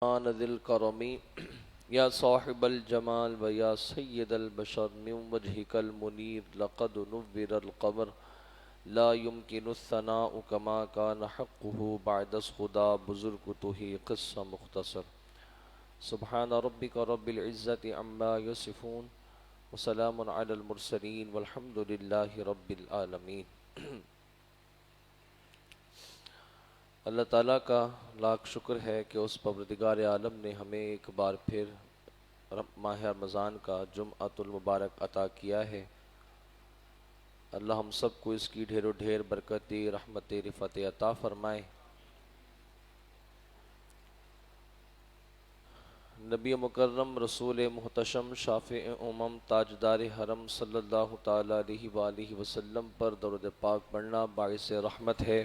ذي الكرم يا صاحب الجمال ويا سيد البشر من وجهك المنير لقد نور القمر لا يمكن الثناء كما كان حقه بعد خدا بزرگ تو ہی قصہ مختصر سبحان ربك رب العزة عما يصفون وسلام على المرسلين والحمد لله رب العالمين۔ اللہ تعالیٰ کا لاکھ شکر ہے کہ اس پروردگار عالم نے ہمیں ایک بار پھر ماہ رمضان کا جمعۃ المبارک عطا کیا ہے۔ اللہ ہم سب کو اس کی ڈھیر و ڈھیر برکتی رحمت رفعت عطا فرمائے۔ نبی مکرم رسول محتشم شافع امم تاجدار حرم صلی اللہ تعالیٰ علیہ وآلہ وسلم پر درود پاک پڑھنا باعث رحمت ہے،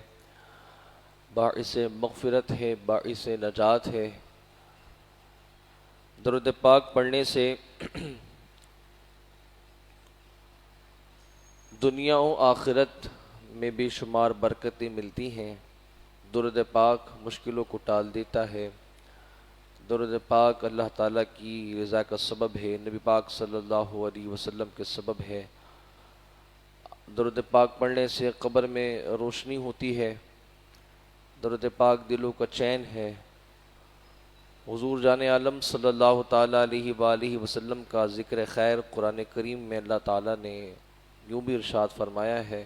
باعث مغفرت ہے، باعث نجات ہے۔ درود پاک پڑھنے سے دنیا و آخرت میں بے شمار برکتیں ملتی ہیں۔ درود پاک مشکلوں کو ٹال دیتا ہے۔ درود پاک اللہ تعالیٰ کی رضا کا سبب ہے، نبی پاک صلی اللہ علیہ وسلم کے سبب ہے۔ درود پاک پڑھنے سے قبر میں روشنی ہوتی ہے۔ درود پاک دلوں کا چین ہے۔ حضور جان عالم صلی اللہ تعالیٰ علیہ وآلہ وسلم کا ذکر خیر قرآن کریم میں اللہ تعالیٰ نے یوں بھی ارشاد فرمایا ہے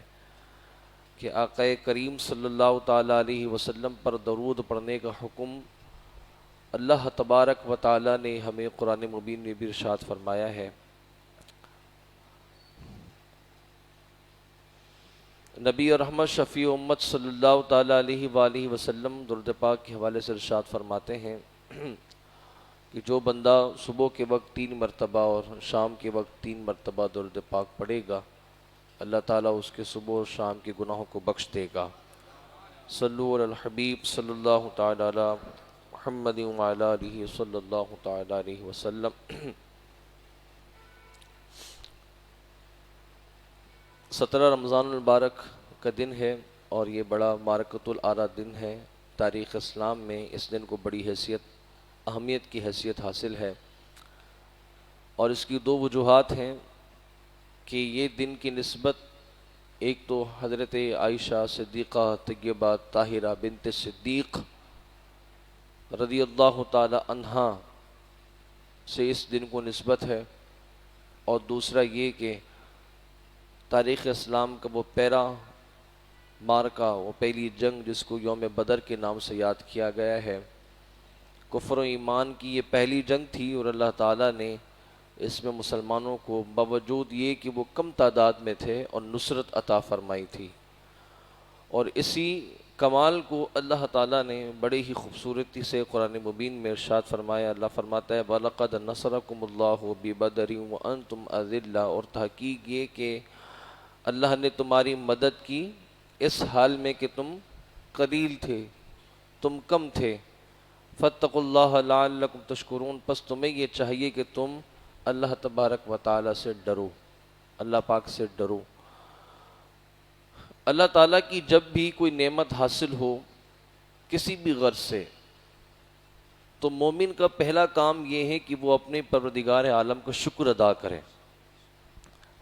کہ آقا کریم صلی اللہ تعالیٰ علیہ وسلم پر درود پڑھنے کا حکم اللہ تبارک و تعالیٰ نے ہمیں قرآن مبین میں بھی ارشاد فرمایا ہے۔ نبی رحمت شفیع امت صلی اللہ تعالیٰ علیہ وآلہ وسلم درود پاک کے حوالے سے ارشاد فرماتے ہیں کہ جو بندہ صبح کے وقت 3 مرتبہ اور شام کے وقت 3 مرتبہ درود پاک پڑھے گا، اللہ تعالیٰ اس کے صبح اور شام کے گناہوں کو بخش دے گا۔ صلو علی الحبیب صلی اللہ تعالیٰ علی محمد وعلی آلہ صلی اللہ تعالیٰ علیہ وسلم۔ 17 رمضان المبارک کا دن ہے اور یہ بڑا مارکۃ الآرا دن ہے۔ تاریخ اسلام میں اس دن کو بڑی اہمیت کی حیثیت حاصل ہے، اور اس کی 2 وجوہات ہیں کہ یہ دن کی نسبت ایک تو حضرت عائشہ صدیقہ طیبہ طاہرہ بنت صدیق رضی اللہ تعالی عنہا سے اس دن کو نسبت ہے، اور دوسرا یہ کہ تاریخ اسلام کا وہ پہلا مارکہ، وہ پہلی جنگ جس کو یوم بدر کے نام سے یاد کیا گیا ہے، کفر و ایمان کی یہ پہلی جنگ تھی، اور اللہ تعالیٰ نے اس میں مسلمانوں کو باوجود یہ کہ وہ کم تعداد میں تھے اور نصرت عطا فرمائی تھی۔ اور اسی کمال کو اللہ تعالیٰ نے بڑے ہی خوبصورتی سے قرآن مبین میں ارشاد فرمایا۔ اللہ فرماتا ہے وَلَقَدْ نَصَرَكُمُ اللَّهُ بِبَدْرٍ وَأَنْتُمْ أَذِلَّةٌ، اور تحقیق یہ کہ اللہ نے تمہاری مدد کی اس حال میں کہ تم قلیل تھے، تم کم تھے۔ فَاتَّقُوا اللَّهَ لَعَلَّكُمْ تَشْكُرُونَ، پس تمہیں یہ چاہیے کہ تم اللہ تبارک و تعالیٰ سے ڈرو، اللہ پاک سے ڈرو۔ اللہ تعالیٰ کی جب بھی کوئی نعمت حاصل ہو کسی بھی غرض سے، تو مومن کا پہلا کام یہ ہے کہ وہ اپنے پروردگار عالم کا شکر ادا کرے۔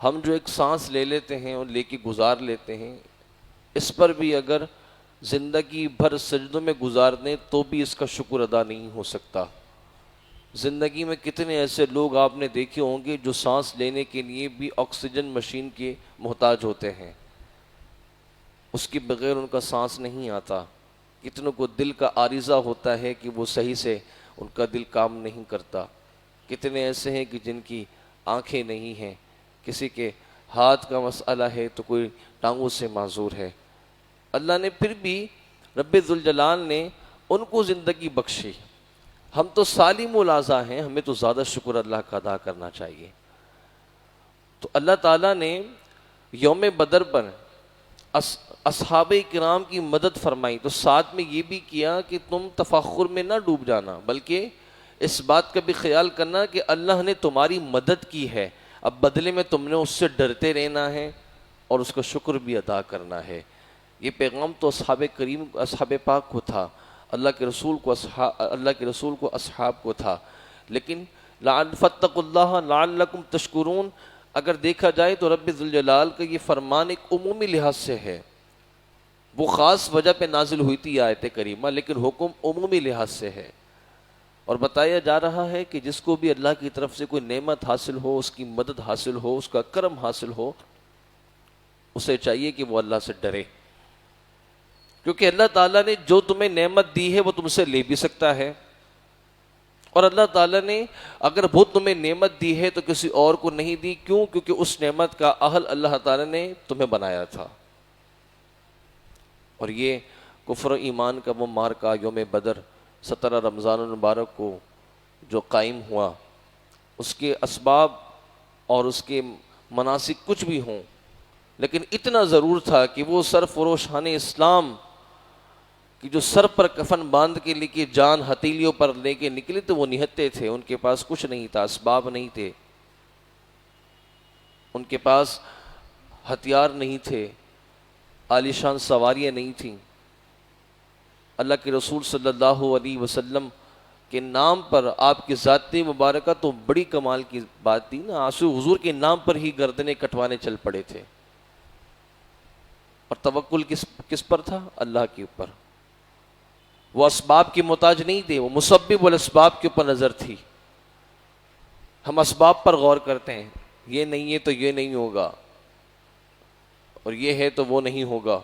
ہم جو ایک سانس لے لیتے ہیں اور لے کے گزار لیتے ہیں، اس پر بھی اگر زندگی بھر سجدوں میں گزار دیں تو بھی اس کا شکر ادا نہیں ہو سکتا۔ زندگی میں کتنے ایسے لوگ آپ نے دیکھے ہوں گے جو سانس لینے کے لیے بھی آکسیجن مشین کے محتاج ہوتے ہیں، اس کے بغیر ان کا سانس نہیں آتا۔ کتنوں کو دل کا عارضہ ہوتا ہے کہ وہ صحیح سے ان کا دل کام نہیں کرتا۔ کتنے ایسے ہیں کہ جن کی آنکھیں نہیں ہیں، کسی کے ہاتھ کا مسئلہ ہے تو کوئی ٹانگوں سے معذور ہے۔ اللہ نے پھر بھی رب ذوالجلال نے ان کو زندگی بخشی۔ ہم تو سالم الاعضاء ہیں، ہمیں تو زیادہ شکر اللہ کا ادا کرنا چاہیے۔ تو اللہ تعالیٰ نے یوم بدر پر اصحاب کرام کی مدد فرمائی، تو ساتھ میں یہ بھی کیا کہ تم تفاخر میں نہ ڈوب جانا، بلکہ اس بات کا بھی خیال کرنا کہ اللہ نے تمہاری مدد کی ہے، اب بدلے میں تم نے اس سے ڈرتے رہنا ہے اور اس کا شکر بھی ادا کرنا ہے۔ یہ پیغام تو اصحاب پاک کو تھا۔ اللہ کے رسول کو اصحاب کو تھا. لیکن فاتقوا اللہ لعلکم تشکرون اگر دیکھا جائے تو رب ذوالجلال کا یہ فرمان ایک عمومی لحاظ سے ہے. وہ خاص وجہ پہ نازل ہوئی تھی آیت کریمہ، لیکن حکم عمومی لحاظ سے ہے. اور بتایا جا رہا ہے کہ جس کو بھی اللہ کی طرف سے کوئی نعمت حاصل ہو، اس کی مدد حاصل ہو، اس کا کرم حاصل ہو، اسے چاہیے کہ وہ اللہ سے ڈرے، کیونکہ اللہ تعالیٰ نے جو تمہیں نعمت دی ہے وہ تم سے لے بھی سکتا ہے، اور اللہ تعالیٰ نے اگر وہ تمہیں نعمت دی ہے تو کسی اور کو نہیں دی. کیوں؟ کیونکہ اس نعمت کا اہل اللہ تعالیٰ نے تمہیں بنایا تھا. اور یہ کفر و ایمان کا وہ معرکہ یوم بدر 17 رمضان المبارک کو جو قائم ہوا، اس کے اسباب اور اس کے مناسک کچھ بھی ہوں، لیکن اتنا ضرور تھا کہ وہ سرفروشان اسلام کہ جو سر پر کفن باندھ کے لے کے جان ہتھیلیوں پر لے کے نکلے تو وہ نہتے تھے. ان کے پاس کچھ نہیں تھا، اسباب نہیں تھے، ان کے پاس ہتھیار نہیں تھے، عالیشان سواریاں نہیں تھیں. اللہ کے رسول صلی اللہ علیہ وسلم کے نام پر آپ کی ذات مبارکہ تو بڑی کمال کی بات تھی نا. آنسو حضور کے نام پر ہی گردنیں کٹوانے چل پڑے تھے. اور توکل کس پر تھا؟ اللہ کے اوپر. وہ اسباب کی محتاج نہیں تھے، وہ مسبب والاسباب کے اوپر نظر تھی. ہم اسباب پر غور کرتے ہیں، یہ نہیں ہے تو یہ نہیں ہوگا، اور یہ ہے تو وہ نہیں ہوگا.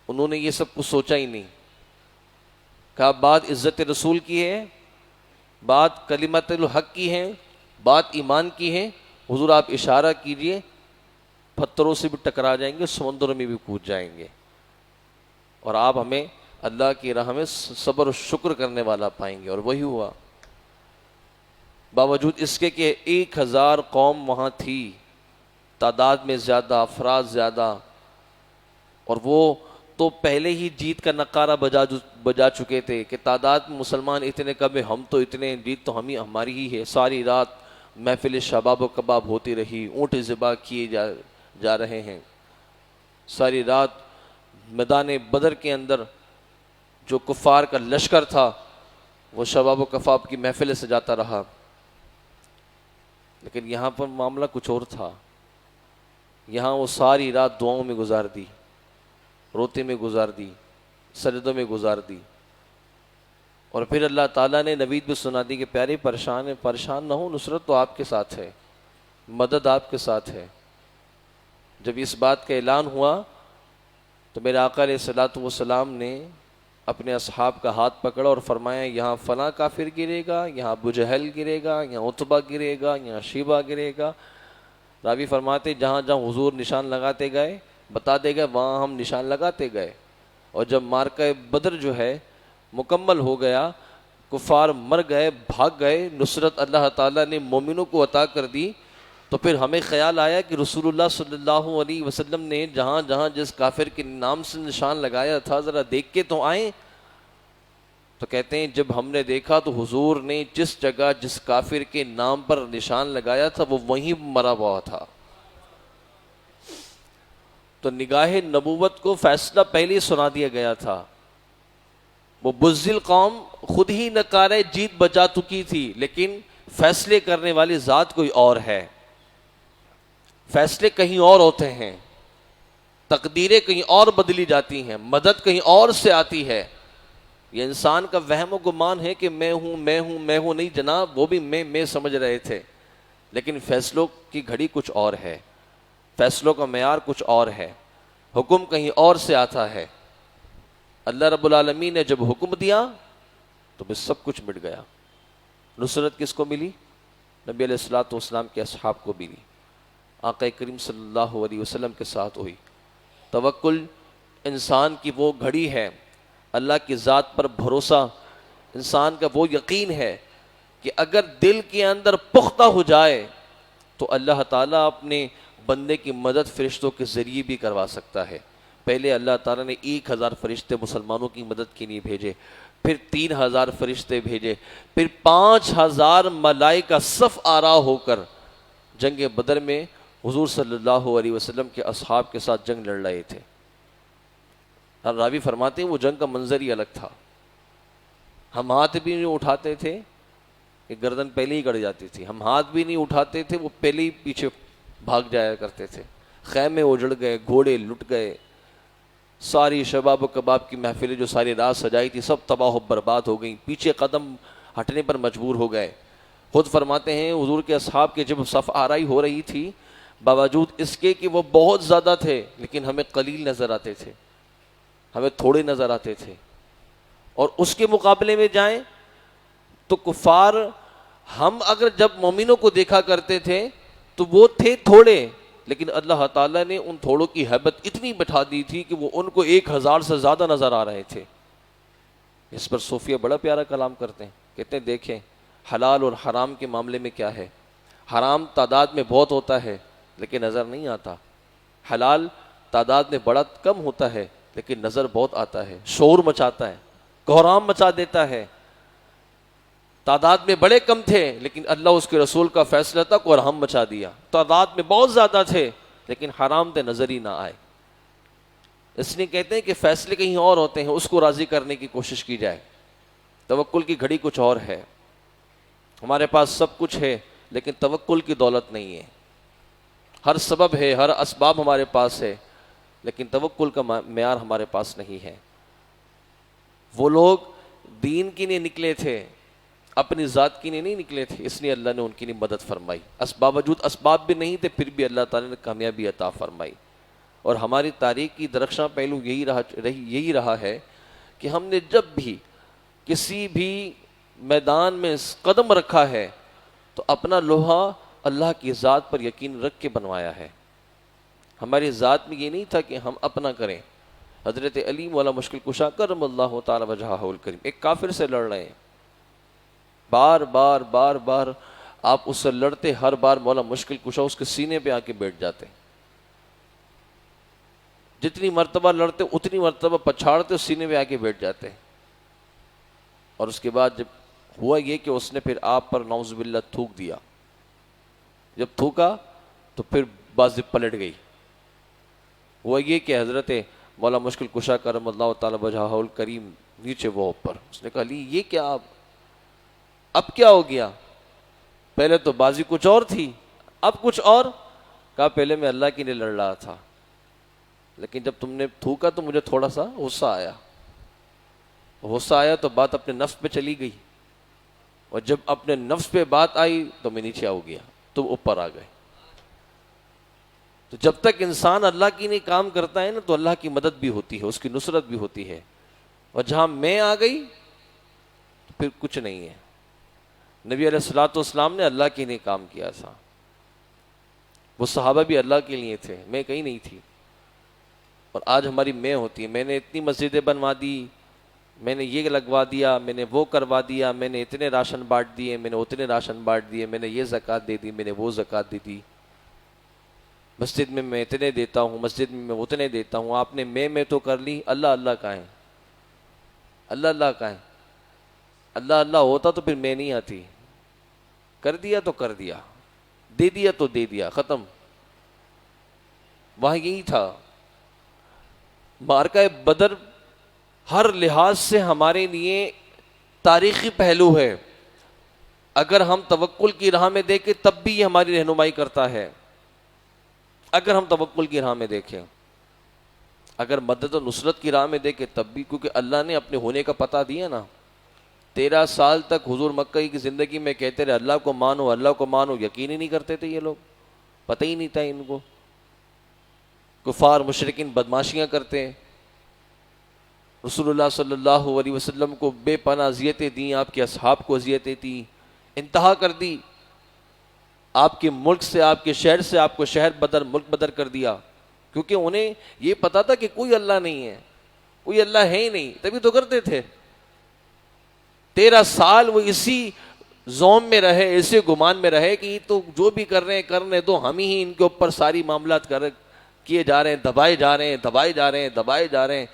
انہوں نے یہ سب کچھ سوچا ہی نہیں. کہا بات عزت رسول کی ہے، بات کلمت الحق کی ہے، بات ایمان کی ہے. حضور آپ اشارہ کیجئے، پتھروں سے بھی ٹکرا جائیں گے، سمندروں میں بھی کود جائیں گے، اور آپ ہمیں اللہ کی راہ میں صبر و شکر کرنے والا پائیں گے. اور وہی ہوا. باوجود اس کے کہ 1000 قوم وہاں تھی، تعداد میں زیادہ، افراد زیادہ، اور وہ تو پہلے ہی جیت کا نعرہ بجا چکے تھے کہ تعداد میں مسلمان اتنے کم ہیں، ہم تو اتنے، جیت تو ہماری ہی ہے. ساری رات محفل شباب و کباب ہوتی رہی، اونٹ ذبح کیے جا رہے ہیں. ساری رات میدان بدر کے اندر جو کفار کا لشکر تھا وہ شباب و کباب کی محفل سے جاتا رہا. لیکن یہاں پر معاملہ کچھ اور تھا. یہاں وہ ساری رات دعاؤں میں گزار دی، روتے میں گزار دی، سجدوں میں گزار دی. اور پھر اللہ تعالیٰ نے نوید بھی سنا دی کہ پیارے پریشان نہ ہو، نصرت تو آپ کے ساتھ ہے، مدد آپ کے ساتھ ہے. جب اس بات کا اعلان ہوا تو میرے آقا علیہ الصلوۃ والسلام نے اپنے اصحاب کا ہاتھ پکڑا اور فرمایا یہاں فلاں کافر گرے گا، یہاں ابو جہل گرے گا، یہاں عتبہ گرے گا، یہاں شیبہ گرے گا. راوی فرماتے جہاں جہاں حضور نشان لگاتے گئے بتا دے گئے، وہاں ہم نشان لگاتے گئے. اور جب معرکہ بدر جو ہے مکمل ہو گیا، کفار مر گئے، بھاگ گئے، نصرت اللہ تعالیٰ نے مومنوں کو عطا کر دی، تو پھر ہمیں خیال آیا کہ رسول اللہ صلی اللہ علیہ وسلم نے جہاں جہاں جس کافر کے نام سے نشان لگایا تھا ذرا دیکھ کے تو آئیں. تو کہتے ہیں جب ہم نے دیکھا تو حضور نے جس جگہ جس کافر کے نام پر نشان لگایا تھا وہ وہیں مرا ہوا تھا. تو نگاہ نبوت کو فیصلہ پہلے ہی سنا دیا گیا تھا. وہ بزدل قوم خود ہی نکارے جیت بجا چکی تھی، لیکن فیصلے کرنے والی ذات کوئی اور ہے. فیصلے کہیں اور ہوتے ہیں، تقدیریں کہیں اور بدلی جاتی ہیں، مدد کہیں اور سے آتی ہے. یہ انسان کا وہم و گمان ہے کہ میں ہوں میں ہوں میں ہوں. نہیں جناب، وہ بھی میں سمجھ رہے تھے، لیکن فیصلوں کی گھڑی کچھ اور ہے، فیصلوں کا معیار کچھ اور ہے، حکم کہیں اور سے آتا ہے. اللہ رب العالمین نے جب حکم دیا تو بس سب کچھ مٹ گیا. نصرت کس کو ملی؟ نبی علیہ الصلوۃ والسلام کے اصحاب کو ملی، آقا کریم صلی اللہ علیہ وسلم کے ساتھ ہوئی. توکل انسان کی وہ گھڑی ہے، اللہ کی ذات پر بھروسہ انسان کا وہ یقین ہے کہ اگر دل کے اندر پختہ ہو جائے تو اللہ تعالیٰ اپنے بندے کی مدد فرشتوں کے ذریعے بھی کروا سکتا ہے. پہلے اللہ تعالیٰ نے 1000 فرشتے مسلمانوں کی مدد کے لیے بھیجے، پھر 3000 فرشتے بھیجے، پھر 5000 ملائکہ صف آرا ہو کر جنگ بدر میں حضور صلی اللہ علیہ وسلم کے اصحاب کے ساتھ جنگ لڑ رہے تھے. راوی فرماتے ہیں وہ جنگ کا منظر ہی الگ تھا. ہم ہاتھ بھی نہیں اٹھاتے تھے کہ گردن پہلے ہی کٹ جاتی تھی، ہم ہاتھ بھی نہیں اٹھاتے تھے وہ پہلے ہی پیچھے بھاگ جایا کرتے تھے، خیمے اجڑ گئے، گھوڑے لٹ گئے، ساری شباب و کباب کی محفلیں جو ساری رات سجائی تھی سب تباہ و برباد ہو گئیں، پیچھے قدم ہٹنے پر مجبور ہو گئے۔ خود فرماتے ہیں حضور کے اصحاب کے جب صف آرائی ہو رہی تھی، باوجود اس کے کہ وہ بہت زیادہ تھے لیکن ہمیں قلیل نظر آتے تھے، ہمیں تھوڑے نظر آتے تھے، اور اس کے مقابلے میں جائیں تو کفار، ہم اگر جب مومنوں کو دیکھا کرتے تھے تو وہ تھے تھوڑے، لیکن اللہ تعالیٰ نے ان تھوڑوں کی ہیبت اتنی بٹھا دی تھی کہ وہ ان کو 1000 سے زیادہ نظر آ رہے تھے۔ اس پر صوفیہ بڑا پیارا کلام کرتے ہیں، کہتے ہیں دیکھیں حلال اور حرام کے معاملے میں کیا ہے، حرام تعداد میں بہت ہوتا ہے لیکن نظر نہیں آتا، حلال تعداد میں بڑا کم ہوتا ہے لیکن نظر بہت آتا ہے، شور مچاتا ہے، کوہرام مچا دیتا ہے۔ تعداد میں بڑے کم تھے لیکن اللہ اس کے رسول کا فیصلہ تھا کوہرام مچا دیا، تعداد میں بہت زیادہ تھے لیکن حرام تے نظر ہی نہ آئے۔ اس لیے کہتے ہیں کہ فیصلے کہیں اور ہوتے ہیں، اس کو راضی کرنے کی کوشش کی جائے۔ توکل کی گھڑی کچھ اور ہے، ہمارے پاس سب کچھ ہے لیکن توکل کی دولت نہیں ہے، ہر سبب ہے، ہر اسباب ہمارے پاس ہے لیکن توکل کا معیار ہمارے پاس نہیں ہے۔ وہ لوگ دین کی نہیں نکلے تھے، اپنی ذات کی نہیں نکلے تھے، اس لیے اللہ نے ان کی مدد فرمائی، باوجود اسباب بھی نہیں تھے پھر بھی اللہ تعالیٰ نے کامیابی عطا فرمائی۔ اور ہماری تاریخ کی درخشاں پہلو یہی رہا ہے کہ ہم نے جب بھی کسی بھی میدان میں قدم رکھا ہے تو اپنا لوہا اللہ کی ذات پر یقین رکھ کے بنوایا ہے۔ ہماری ذات میں یہ نہیں تھا کہ ہم اپنا کریں۔ حضرت علی مولا مشکل کشا کرم اللہ تعالی وجہہ الکریم ایک کافر سے لڑ رہے ہیں، بار بار آپ اس سے لڑتے، ہر بار مولا مشکل کشا اس کے سینے پہ آ کے بیٹھ جاتے، جتنی مرتبہ لڑتے اتنی مرتبہ پچھاڑتے سینے پہ آ کے بیٹھ جاتے۔ اور اس کے بعد جب ہوا یہ کہ اس نے پھر آپ پر نعوذ باللہ تھوک دیا، جب تھوکا تو پھر بازی پلٹ گئی۔ ہوا یہ کہ حضرت مولا مشکل کشا کرم اللہ تعالی وجہہ الکریم نیچے وہ اوپر، اس نے کہا علی یہ کیا اب کیا ہو گیا؟ پہلے تو بازی کچھ اور تھی اب کچھ اور۔ کہا پہلے میں اللہ کے لیے لڑ رہا تھا لیکن جب تم نے تھوکا تو مجھے تھوڑا سا غصہ آیا تو بات اپنے نفس پہ چلی گئی، اور جب اپنے نفس پہ بات آئی تو میں نیچے ہو گیا، تو اوپر آ گئے۔ تو جب تک انسان اللہ کی نہیں کام کرتا ہے نا تو اللہ کی مدد بھی ہوتی ہے، اس کی نصرت بھی ہوتی ہے، اور جہاں میں آ گئی تو پھر کچھ نہیں ہے۔ نبی علیہ الصلوۃ والسلام نے اللہ کے لیے کام کیا تھا، وہ صحابہ بھی اللہ کے لیے تھے، میں کہیں نہیں تھی۔ اور آج ہماری میں ہوتی ہے، میں نے اتنی مسجدیں بنوا دی، میں نے یہ لگوا دیا، میں نے وہ کروا دیا، میں نے اتنے راشن بانٹ دیے، میں نے اتنے راشن بانٹ دیے، میں نے یہ زکوٰۃ دے دی، میں نے وہ زکوٰۃ دے دی، مسجد میں اتنے دیتا ہوں، مسجد میں اتنے دیتا ہوں۔ آپ نے میں تو کر لی، اللہ اللہ کہاں ہے؟ اللہ کہاں ہے؟ اللہ ہوتا تو پھر میں نہیں آتی، کر دیا تو کر دیا، دے دیا تو دے دیا، ختم۔ وہاں یہی تھا۔ معرکہ بدر ہر لحاظ سے ہمارے لیے تاریخی پہلو ہے، اگر ہم توکل کی راہ میں دیکھیں تب بھی یہ ہماری رہنمائی کرتا ہے، اگر ہم توکل کی راہ میں دیکھیں، اگر مدد و نصرت کی راہ میں دیکھیں تب بھی، کیونکہ اللہ نے اپنے ہونے کا پتہ دیا نا۔ 13 سال تک حضور مکہ کی زندگی میں کہتے رہے اللہ کو مانو اللہ کو مانو، یقین ہی نہیں کرتے تھے یہ لوگ، پتہ ہی نہیں تھا ان کو، کفار مشرکین بدماشیاں کرتے ہیں، رسول اللہ صلی اللہ علیہ وسلم کو بے پناہ اذیتیں دیں، آپ کے اصحاب کو اذیتیں دیں، انتہا کر دی، آپ کے ملک سے آپ کے شہر سے آپ کو شہر بدر ملک بدر کر دیا، کیونکہ انہیں یہ پتا تھا کہ کوئی اللہ نہیں ہے، کوئی اللہ ہے ہی نہیں، تبھی تو کرتے تھے۔ 13 سال وہ اسی زوم میں رہے، ایسے گمان میں رہے کہ یہ تو جو بھی کر رہے ہیں کرنے دو، ہم ہی ان کے اوپر ساری معاملات کیے جا رہے ہیں، دبائے جا رہے ہیں،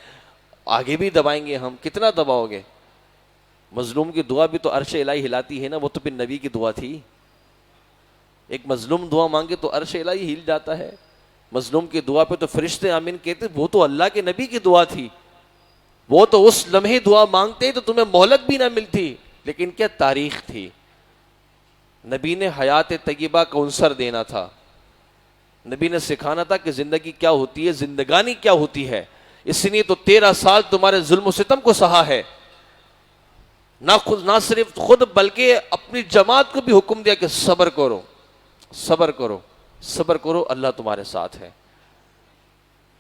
آگے بھی دبائیں گے ہم، کتنا دباؤ گے؟ مظلوم کی دعا بھی تو عرش الہی ہلاتی ہے نا، وہ تو پھر نبی کی دعا تھی، ایک مظلوم دعا مانگے تو عرش الہی ہل جاتا ہے، مظلوم کی دعا پہ تو فرشتے آمین کہتے، وہ تو اللہ کے نبی کی دعا تھی، وہ تو اس لمحے دعا مانگتے تو تمہیں مہلت بھی نہ ملتی، لیکن کیا تاریخ تھی، نبی نے حیات طیبہ کا عنصر دینا تھا، نبی نے سکھانا تھا کہ زندگی کیا ہوتی ہے، زندگانی کیا ہوتی ہے، اس لیے تو 13 سال تمہارے ظلم و ستم کو سہا ہے، نہ صرف خود بلکہ اپنی جماعت کو بھی حکم دیا کہ صبر کرو، صبر کرو، صبر کرو، اللہ تمہارے ساتھ ہے۔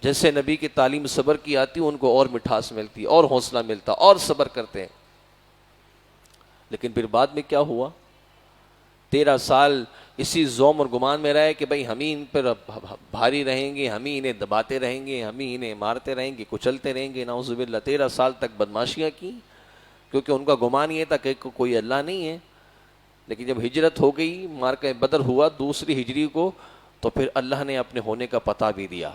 جیسے نبی کی تعلیم صبر کی آتی ان کو اور مٹھاس ملتی، اور حوصلہ ملتا، اور صبر کرتے ہیں۔ لیکن پھر بعد میں کیا ہوا، 13 سال اسی زوم اور گمان میں رہے کہ بھئی ہم ہی ان پر بھاری رہیں گے، ہم ہی انہیں دباتے رہیں گے، ہم ہی انہیں مارتے رہیں گے، کچلتے رہیں گے، نعوذ باللہ۔ 13 سال تک بدماشیاں کی، کیونکہ ان کا گمان یہ تھا کہ کوئی اللہ نہیں ہے۔ لیکن جب ہجرت ہو گئی، معرکہ بدر ہوا دوسری ہجری کو، تو پھر اللہ نے اپنے ہونے کا پتہ بھی دیا۔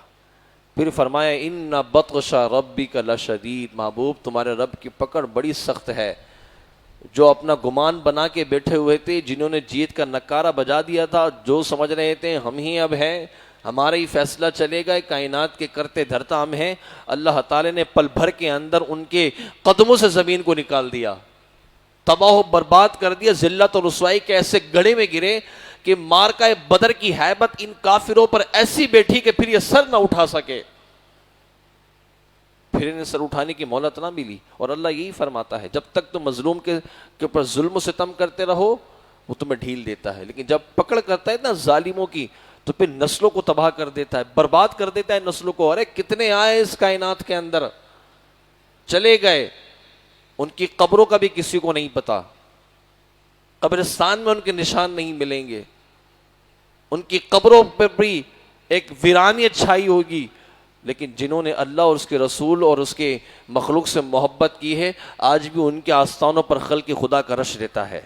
پھر فرمایا ان بطش ربک لشدید، محبوب تمہارے رب کی پکڑ بڑی سخت ہے۔ جو اپنا گمان بنا کے بیٹھے ہوئے تھے، جنہوں نے جیت کا نکارہ بجا دیا تھا، جو سمجھ رہے تھے ہم ہی اب ہیں، ہمارا ہی فیصلہ چلے گا، کائنات کے کرتے دھرتا ہم ہیں، اللہ تعالی نے پل بھر کے اندر ان کے قدموں سے زمین کو نکال دیا، تباہ و برباد کر دیا، ذلت اور رسوائی کے ایسے گڑھے میں گرے کہ معرکہ بدر کی ہیبت ان کافروں پر ایسی بیٹھی کہ پھر یہ سر نہ اٹھا سکے، پھر انہیں سر اٹھانے کی مہلت نہ ملی۔ اور اللہ یہی فرماتا ہے جب تک تم مظلوم کے اوپر ظلم و ستم کرتے رہو وہ تمہیں ڈھیل دیتا ہے، لیکن جب پکڑ کرتا ہے نا ظالموں کی تو پھر نسلوں کو تباہ کر دیتا ہے، برباد کر دیتا ہے نسلوں کو۔ ارے کتنے آئے اس کائنات کے اندر، چلے گئے، ان کی قبروں کا بھی کسی کو نہیں پتا، قبرستان میں ان کے نشان نہیں ملیں گے، ان کی قبروں پر بھی ایک ویرانیت چھائی ہوگی۔ لیکن جنہوں نے اللہ اور اس کے رسول اور اس کے مخلوق سے محبت کی ہے، آج بھی ان کے آستانوں پر خلق خدا کا رش رہتا ہے،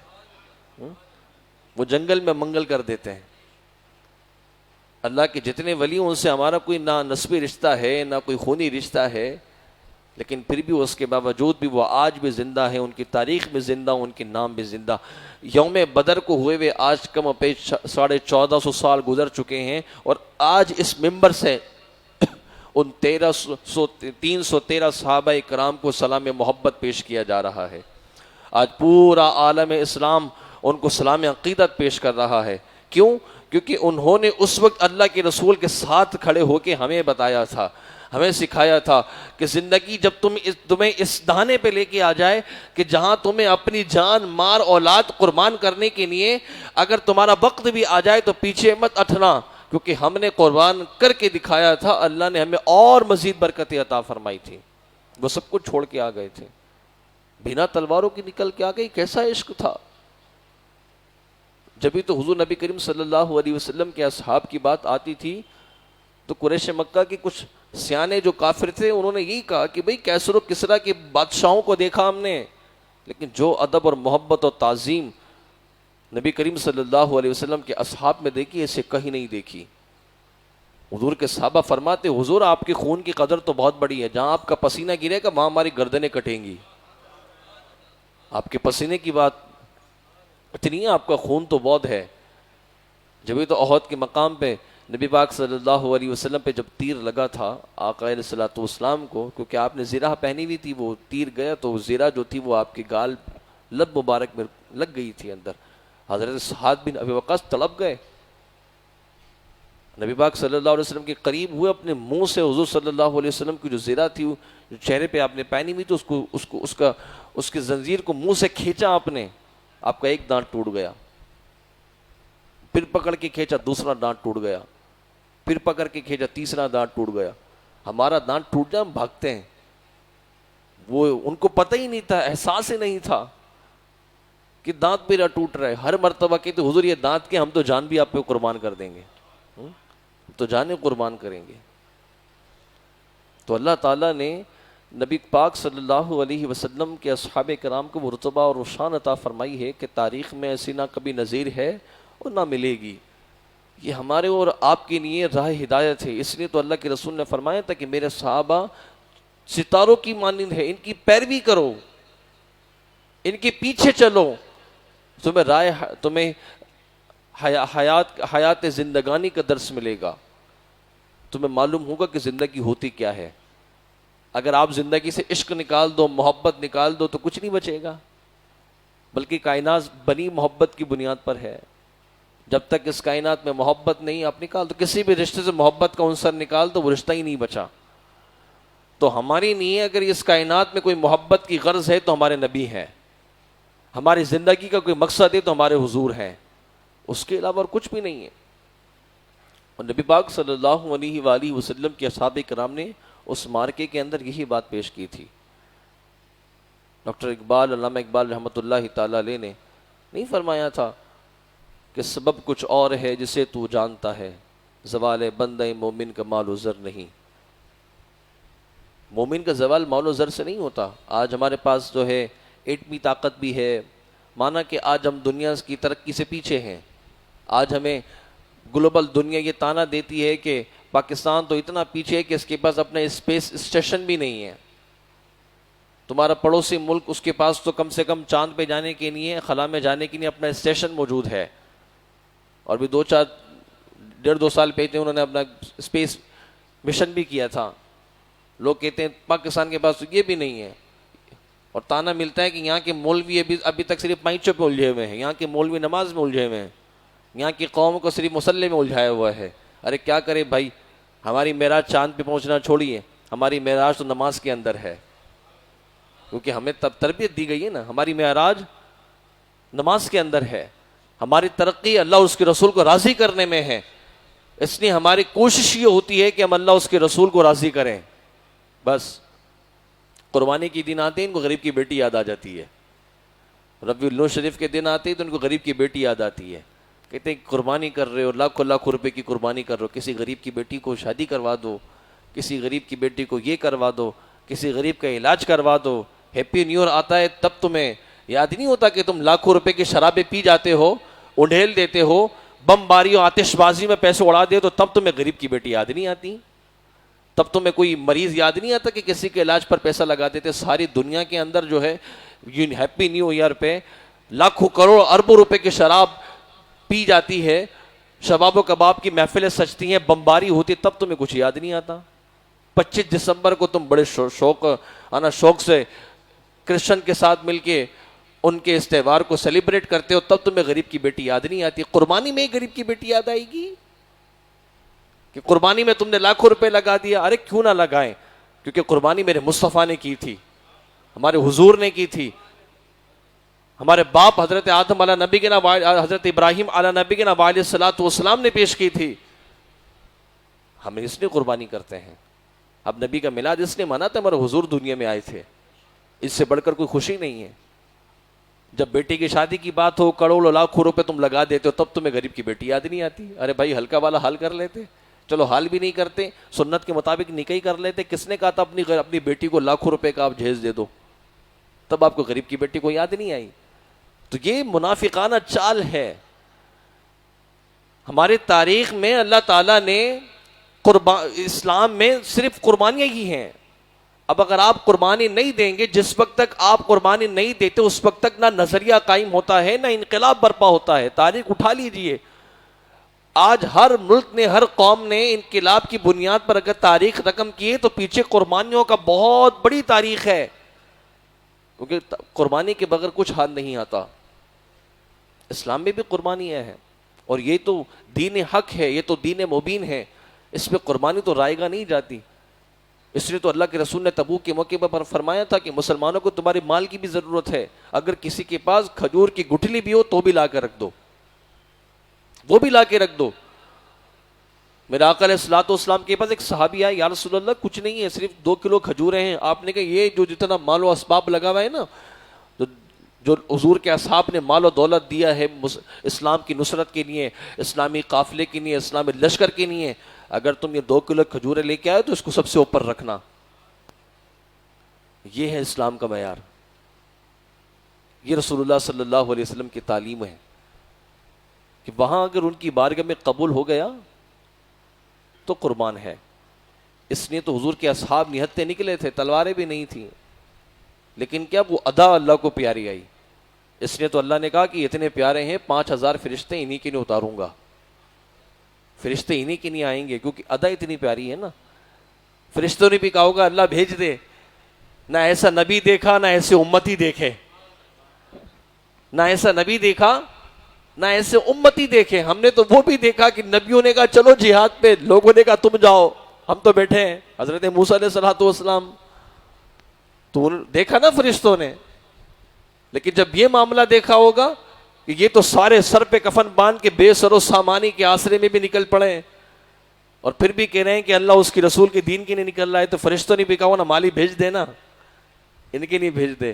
وہ جنگل میں منگل کر دیتے ہیں۔ اللہ کے جتنے ولی ان سے ہمارا کوئی نہ نسبی رشتہ ہے نہ کوئی خونی رشتہ ہے، لیکن پھر بھی اس کے باوجود بھی وہ آج بھی زندہ ہیں، ان کی تاریخ میں زندہ، ان کے نام بھی زندہ۔ یوم بدر کو ہوئے آج کم و بیش 1450 سال گزر چکے ہیں، اور آج اس ممبر سے ان 313 صحابہ کرام کو سلام محبت پیش کیا جا رہا ہے۔ آج پورا عالم اسلام ان کو سلام عقیدت پیش کر رہا ہے۔ کیوں؟ کیونکہ انہوں نے اس وقت اللہ کے رسول کے ساتھ کھڑے ہو کے ہمیں بتایا تھا، ہمیں سکھایا تھا کہ زندگی جب تمہیں اس دہانے پہ لے کے آ جائے کہ جہاں تمہیں اپنی جان مار اولاد قربان کرنے کے لیے اگر تمہارا وقت بھی آ جائے تو پیچھے مت ہٹنا، کیونکہ ہم نے قربان کر کے دکھایا تھا، اللہ نے ہمیں اور مزید برکتیں عطا فرمائی تھی۔ وہ سب کچھ چھوڑ کے آ گئے تھے، بنا تلواروں کی نکل کے آ گئی، کیسا عشق تھا۔ جبھی تو حضور نبی کریم صلی اللہ علیہ وسلم کے اصحاب کی بات آتی تھی تو قریش مکہ کے کچھ سیانے جو کافر تھے انہوں نے یہی کہا کہ بھئی کیسر و کسریٰ کے بادشاہوں کو دیکھا ہم نے، لیکن جو ادب اور محبت اور تعظیم نبی کریم صلی اللہ علیہ وسلم کے اصحاب میں دیکھی اسے کہیں نہیں دیکھی۔ حضور کے صحابہ فرماتے حضور آپ کے خون کی قدر تو بہت بڑی ہے، جہاں آپ کا پسینہ گرے گا وہاں ہماری گردنیں کٹیں گی، آپ کے پسینے کی بات اتنی ہے، آپ کا خون تو بہت ہے۔ جبھی تو احد کے مقام پہ نبی پاک صلی اللہ علیہ وسلم پہ جب تیر لگا تھا آقا علیہ الصلوۃ والسلام کو، کیونکہ آپ نے زرہ پہنی ہوئی تھی، وہ تیر گیا تو زرہ جو تھی وہ آپ کے گال لب مبارک میں لگ گئی تھی اندر، حضرت سعد بن ابی وقاص تڑپ گئے، نبی پاک صلی اللہ علیہ وسلم کے قریب ہوئے، اپنے منہ سے حضور صلی اللہ علیہ وسلم کی جو زرہ تھی جو چہرے پہ آپ نے پہنی ہوئی تھی اس کی زنجیر کو منہ سے کھینچا آپ نے، آپ کا ایک دانت ٹوٹ گیا، پھر پکڑ کے کھینچا دوسرا دانت ٹوٹ گیا، پھر پکڑ کے کھینچا تیسرا دانت ٹوٹ گیا۔ ہمارا دانت ٹوٹ جائے ہم بھاگتے ہیں، وہ ان کو پتہ ہی نہیں تھا، احساس ہی نہیں تھا کہ دانت میرا ٹوٹ رہا ہے۔ ہر مرتبہ کہتے حضور یہ دانت کے ہم تو جان بھی آپ پہ قربان کر دیں گے، تو جانیں قربان کریں گے۔ تو اللہ تعالیٰ نے نبی پاک صلی اللہ علیہ وسلم کے اصحاب کرام کو وہ رتبہ اور شان عطا فرمائی ہے کہ تاریخ میں ایسی نہ کبھی نظیر ہے اور نہ ملے گی۔ یہ ہمارے اور آپ کے لیے راہ ہدایت ہے، اس لیے تو اللہ کے رسول نے فرمایا تھا کہ میرے صحابہ ستاروں کی مانند ہے، ان کی پیروی کرو، ان کے پیچھے چلو، تمہیں حیات زندگانی کا درس ملے گا، تمہیں معلوم ہوگا کہ زندگی ہوتی کیا ہے۔ اگر آپ زندگی سے عشق نکال دو، محبت نکال دو تو کچھ نہیں بچے گا، بلکہ کائنات بنی محبت کی بنیاد پر ہے۔ جب تک اس کائنات میں محبت نہیں، آپ نکال دو کسی بھی رشتے سے محبت کا عنصر نکال دو، وہ رشتہ ہی نہیں بچا۔ تو ہماری نہیں ہے، اگر اس کائنات میں کوئی محبت کی غرض ہے تو ہمارے نبی ہیں، ہماری زندگی کا کوئی مقصد ہے تو ہمارے حضور ہیں، اس کے علاوہ اور کچھ بھی نہیں ہے۔ اور نبی پاک صلی اللہ علیہ وآلہ وسلم کے اصحاب کرام نے اس مارکے کے اندر یہی بات پیش کی تھی۔ ڈاکٹر اقبال، علامہ اقبال رحمۃ اللہ تعالی علیہ نے نہیں فرمایا تھا کہ سبب کچھ اور ہے جسے تو جانتا ہے، زوال بندہ مومن کا مال و زر نہیں۔ مومن کا زوال مال و زر سے نہیں ہوتا۔ آج ہمارے پاس جو ہے ایٹمی طاقت بھی ہے، مانا کہ آج ہم دنیا کی ترقی سے پیچھے ہیں۔ آج ہمیں گلوبل دنیا یہ تانا دیتی ہے کہ پاکستان تو اتنا پیچھے ہے کہ اس کے پاس اپنا اسپیس اسٹیشن بھی نہیں ہے۔ تمہارا پڑوسی ملک، اس کے پاس تو کم سے کم چاند پہ جانے کے لیے، خلا میں جانے کے لیے اپنا اسٹیشن موجود ہے، اور بھی ڈیڑھ دو سال پہلے انہوں نے اپنا اسپیس مشن بھی کیا تھا۔ لوگ کہتے ہیں پاکستان کے پاس تو یہ بھی نہیں ہے، اور تانا ملتا ہے کہ یہاں کے مولوی ابھی تک صرف پائچوں پہ الجھے ہوئے ہیں، یہاں کے مولوی نماز میں الجھے ہوئے ہیں، یہاں کی قوم کو صرف مسلح میں الجھایا ہوا ہے۔ ارے کیا کرے بھائی، ہماری معراج چاند پہ پہنچنا چھوڑیے، ہماری معراج تو نماز کے اندر ہے، کیونکہ ہمیں تب تربیت دی گئی ہے نا، ہماری معراج نماز کے اندر ہے۔ ہماری ترقی اللہ اور اس کے رسول کو راضی کرنے میں ہے، اس لیے ہماری کوشش یہ ہوتی ہے کہ ہم اللہ اس کے رسول کو راضی کریں۔ بس قربانی کے دن آتے ہیں، ان کو غریب کی بیٹی یاد آ جاتی ہے، ربیع الاول شریف کے دن آتے ہیں تو ان کو غریب کی بیٹی یاد آتی ہے، کہتے ہیں قربانی کر رہے ہو، لاکھوں لاکھوں روپے کی قربانی کر رہے ہو، کسی غریب کی بیٹی کو شادی کروا دو، کسی غریب کی بیٹی کو یہ کروا دو، کسی غریب کا علاج کروا دو۔ ہیپی نیو ایئر آتا ہے تب تمہیں یاد نہیں ہوتا کہ تم لاکھوں روپے کی شرابیں پی جاتے ہو، انڈھیل دیتے ہو، بم باری اور آتش بازی میں پیسے اڑا دیتے ہو، تب تمہیں غریب کی بیٹی یاد نہیں آتی، تب تمہیں کوئی مریض یاد نہیں آتا کہ کسی کے علاج پر پیسہ لگا دیتے۔ ساری دنیا کے اندر جو ہے ہیپی نیو ایئر پہ لاکھوں کروڑ اربوں روپے کی شراب پی جاتی ہے، شباب و کباب کی محفلیں سجتی ہیں، بمباری ہوتی ہے، تب تمہیں کچھ یاد نہیں آتا۔ 25 دسمبر کو تم بڑے شوق سے کرسچن کے ساتھ مل کے ان کے اس تہوار کو سیلیبریٹ کرتے ہو، تب تمہیں غریب کی بیٹی یاد نہیں آتی۔ قربانی میں ہی غریب کی بیٹی یاد آئے گی کہ قربانی میں تم نے لاکھوں روپے لگا دیا؟ ارے کیوں نہ لگائیں، کیونکہ قربانی میرے مصطفیٰ نے کی تھی، ہمارے حضور نے کی تھی، ہمارے باپ حضرت آدم علیہ نبی کے حضرت ابراہیم علیہ نبی کے علیہ الصلوۃ والسلام نے پیش کی تھی۔ ہم اس لیے قربانی کرتے ہیں۔ اب نبی کا میلاد اس نے مانا تھا، ہمارے حضور دنیا میں آئے تھے، اس سے بڑھ کر کوئی خوشی نہیں ہے۔ جب بیٹی کی شادی کی بات ہو، کروڑوں لاکھوں روپے تم لگا دیتے ہو، تب تمہیں غریب کی بیٹی یاد نہیں آتی۔ ارے بھائی ہلکا والا حل کر لیتے، چلو حال بھی نہیں کرتے، سنت کے مطابق نکاح کر لیتے۔ کس نے کہا تھا اپنی بیٹی کو لاکھوں روپے کا آپ جہیز دے دو؟ تب آپ کو غریب کی بیٹی کو یاد نہیں آئی۔ تو یہ منافقانہ چال ہے۔ ہماری تاریخ میں اللہ تعالیٰ نے اسلام میں صرف قربانیاں ہی ہیں۔ اب اگر آپ قربانی نہیں دیں گے، جس وقت تک آپ قربانی نہیں دیتے اس وقت تک نہ نظریہ قائم ہوتا ہے، نہ انقلاب برپا ہوتا ہے۔ تاریخ اٹھا لیجئے، آج ہر ملک نے، ہر قوم نے انقلاب کی بنیاد پر اگر تاریخ رقم کی ہے تو پیچھے قربانیوں کا بہت بڑی تاریخ ہے، کیونکہ قربانی کے بغیر کچھ حال نہیں آتا۔ اسلام میں بھی قربانیاں ہیں، اور یہ تو دین حق ہے، یہ تو دین مبین ہے، اس پہ قربانی تو رائے گا نہیں جاتی۔ اس لیے تو اللہ کے رسول نے تبوک کے موقع پر فرمایا تھا کہ مسلمانوں کو تمہارے مال کی بھی ضرورت ہے، اگر کسی کے پاس کھجور کی گٹھلی بھی ہو تو بھی لا کے رکھ دو، وہ بھی لا کے رکھ دو۔ میرے آقا علیہ الصلوۃ والسلام کے پاس ایک صحابی آیا، یا رسول اللہ کچھ نہیں ہے، صرف 2 کلو کھجوریں ہیں۔ آپ نے کہا یہ جو جتنا مال و اسباب لگا ہوا ہے نا، جو حضور کے اصحاب نے مال و دولت دیا ہے اسلام کی نصرت کے لیے، اسلامی قافلے کے لیے، اسلامی لشکر کے لیے، اگر تم یہ 2 کلو کھجوریں لے کے آئے تو اس کو سب سے اوپر رکھنا۔ یہ ہے اسلام کا معیار، یہ رسول اللہ صلی اللہ علیہ وسلم کی تعلیم ہے کہ وہاں اگر ان کی بارگاہ میں قبول ہو گیا تو قربان ہے۔ اس لیے تو حضور کے اصحاب نہتے نکلے تھے، تلواریں بھی نہیں تھیں، لیکن کیا وہ ادا اللہ کو پیاری آئی۔ اس لیے تو اللہ نے کہا کہ اتنے پیارے ہیں، 5000 فرشتے انہی کے لیے اتاروں گا، فرشتے انہی کے لیے آئیں گے، کیونکہ ادا اتنی پیاری ہے نا۔ فرشتوں نے بھی کہا ہوگا اللہ بھیج دے. نہ ایسا نبی دیکھا نہ ایسے امتی دیکھے, نہ ایسا نبی دیکھا نہ ایسے امتی دیکھے. ہم نے تو وہ بھی دیکھا کہ نبیوں نے کہا چلو جہاد پہ, لوگوں نے کہا تم جاؤ, ہم تو بیٹھے ہیں. حضرت موسیٰ علیہ الصلوۃ والسلام تو دیکھا نا فرشتوں نے, لیکن جب یہ معاملہ دیکھا ہوگا کہ یہ تو سارے سر پہ کفن باندھ کے بے سر و سامانی کے آسرے میں بھی نکل پڑے ہیں اور پھر بھی کہہ رہے ہیں کہ اللہ اس کی رسول کے دین کی نہیں نکل رہا ہے, تو فرشتوں نے بھی کہا نا مالی بھیج دینا, ان کے نہیں بھیج دے.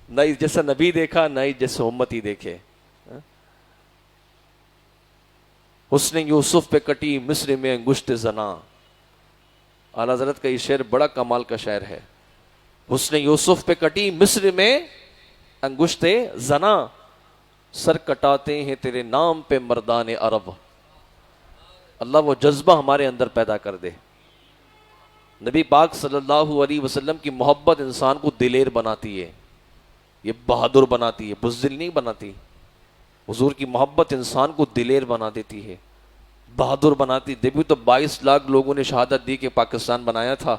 نہ جیسا نبی دیکھا نہ جیسے امتی دیکھے. حسن یوسف پہ کٹی مصر میں انگشت زنا. اعلیٰ حضرت کا یہ شعر بڑا کمال کا شعر ہے. حسن یوسف پہ کٹی مصر میں انگشت زنا, سر کٹاتے ہیں تیرے نام پہ مردان عرب. اللہ وہ جذبہ ہمارے اندر پیدا کر دے. نبی پاک صلی اللہ علیہ وسلم کی محبت انسان کو دلیر بناتی ہے, یہ بہادر بناتی ہے, بزدل نہیں بناتی. حضور کی محبت انسان کو دلیر بنا دیتی ہے, بہادر بناتی. دیکھو تو 22 لاکھ لوگوں نے شہادت دی کہ پاکستان بنایا تھا.